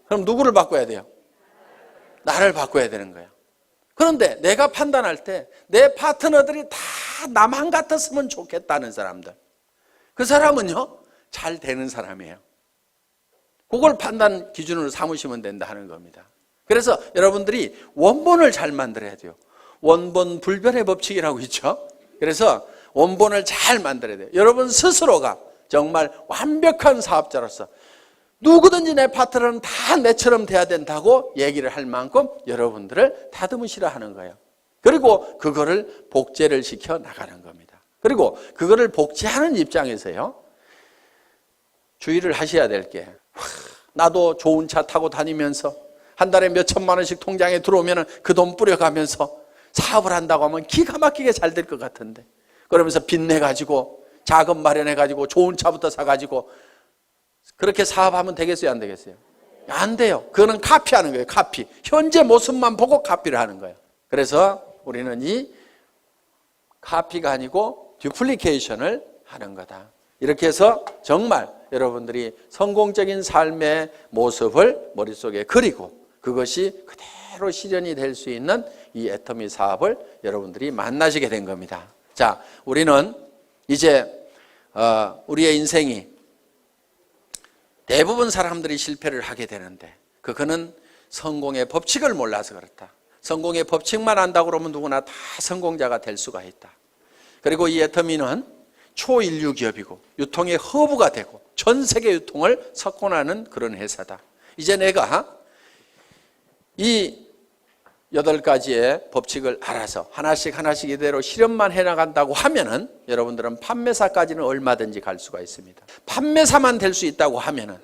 그럼 누구를 바꿔야 돼요? 나를 바꿔야 되는 거예요. 그런데 내가 판단할 때 내 파트너들이 다 나만 같았으면 좋겠다는 사람들. 그 사람은요, 잘 되는 사람이에요. 그걸 판단 기준으로 삼으시면 된다 하는 겁니다. 그래서 여러분들이 원본을 잘 만들어야 돼요. 원본 불변의 법칙이라고 있죠. 그래서 원본을 잘 만들어야 돼요. 여러분 스스로가 정말 완벽한 사업자로서 누구든지 내 파트너는 다 내처럼 돼야 된다고 얘기를 할 만큼 여러분들을 다듬으시라 하는 거예요. 그리고 그거를 복제를 시켜 나가는 겁니다. 그리고 그거를 복제하는 입장에서요, 주의를 하셔야 될 게, 나도 좋은 차 타고 다니면서 한 달에 몇 천만 원씩 통장에 들어오면 그 돈 뿌려가면서 사업을 한다고 하면 기가 막히게 잘 될 것 같은데, 그러면서 빚내가지고 자금 마련해가지고 좋은 차부터 사가지고 그렇게 사업하면 되겠어요? 안 되겠어요? 안 돼요. 그거는 카피하는 거예요. 카피. 현재 모습만 보고 카피를 하는 거예요. 그래서 우리는 이 카피가 아니고 듀플리케이션을 하는 거다. 이렇게 해서 정말 여러분들이 성공적인 삶의 모습을 머릿속에 그리고 그것이 그대로 실현이 될 수 있는 이 애터미 사업을 여러분들이 만나시게 된 겁니다. 자, 우리는 이제 우리의 인생이 대부분 사람들이 실패를 하게 되는데 그거는 성공의 법칙을 몰라서 그렇다. 성공의 법칙만 안다고 그러면 누구나 다 성공자가 될 수가 있다. 그리고 이 애터미는 초인류 기업이고 유통의 허브가 되고 전 세계 유통을 석권하는 그런 회사다. 이제 내가 이 8가지의 법칙을 알아서 하나씩 이대로 실현만 해나간다고 하면은 여러분들은 판매사까지는 얼마든지 갈 수가 있습니다. 판매사만 될 수 있다고 하면은,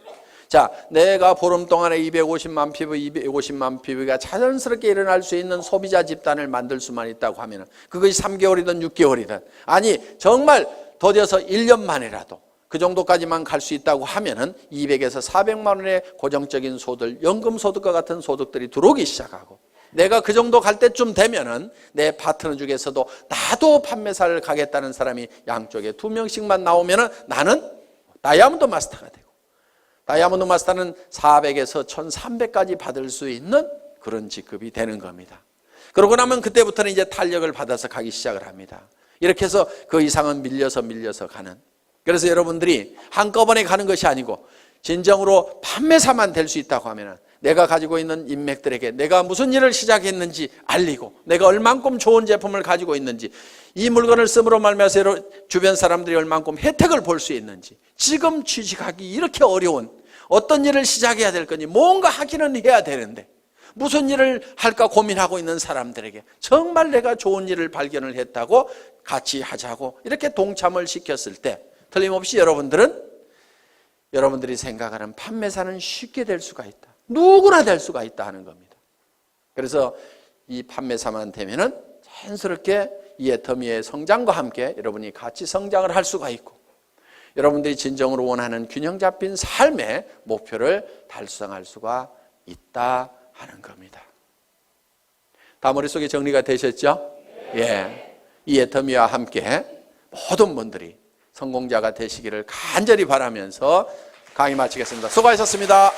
자, 내가 보름 동안에 250만 피부, 250만 피부가 자연스럽게 일어날 수 있는 소비자 집단을 만들 수만 있다고 하면은 그것이 3개월이든 6개월이든, 아니 정말 더뎌서 1년 만이라도 그 정도까지만 갈 수 있다고 하면은 200에서 400만 원의 고정적인 소득, 연금소득과 같은 소득들이 들어오기 시작하고, 내가 그 정도 갈 때쯤 되면은 내 파트너 중에서도 나도 판매사를 가겠다는 사람이 양쪽에 2명씩만 나오면은 나는 다이아몬드 마스터가 되고, 다이아몬드 마스터는 400에서 1300까지 받을 수 있는 그런 직급이 되는 겁니다. 그러고 나면 그때부터는 이제 탄력을 받아서 가기 시작을 합니다. 이렇게 해서 그 이상은 밀려서 가는. 그래서 여러분들이 한꺼번에 가는 것이 아니고 진정으로 판매사만 될 수 있다고 하면은 내가 가지고 있는 인맥들에게 내가 무슨 일을 시작했는지 알리고, 내가 얼만큼 좋은 제품을 가지고 있는지, 이 물건을 씀으로 말미암아서 주변 사람들이 얼만큼 혜택을 볼 수 있는지, 지금 취직하기 이렇게 어려운 어떤 일을 시작해야 될 거니 뭔가 하기는 해야 되는데 무슨 일을 할까 고민하고 있는 사람들에게 정말 내가 좋은 일을 발견을 했다고 같이 하자고 이렇게 동참을 시켰을 때 틀림없이 여러분들이 생각하는 판매사는 쉽게 될 수가 있다. 누구나 될 수가 있다 하는 겁니다. 그래서 이 판매사만 되면은 자연스럽게 이 애터미의 성장과 함께 여러분이 같이 성장을 할 수가 있고, 여러분들이 진정으로 원하는 균형 잡힌 삶의 목표를 달성할 수가 있다 하는 겁니다. 다 머릿속에 정리가 되셨죠? 예. 이 애터미와 함께 모든 분들이 성공자가 되시기를 간절히 바라면서 강의 마치겠습니다. 수고하셨습니다.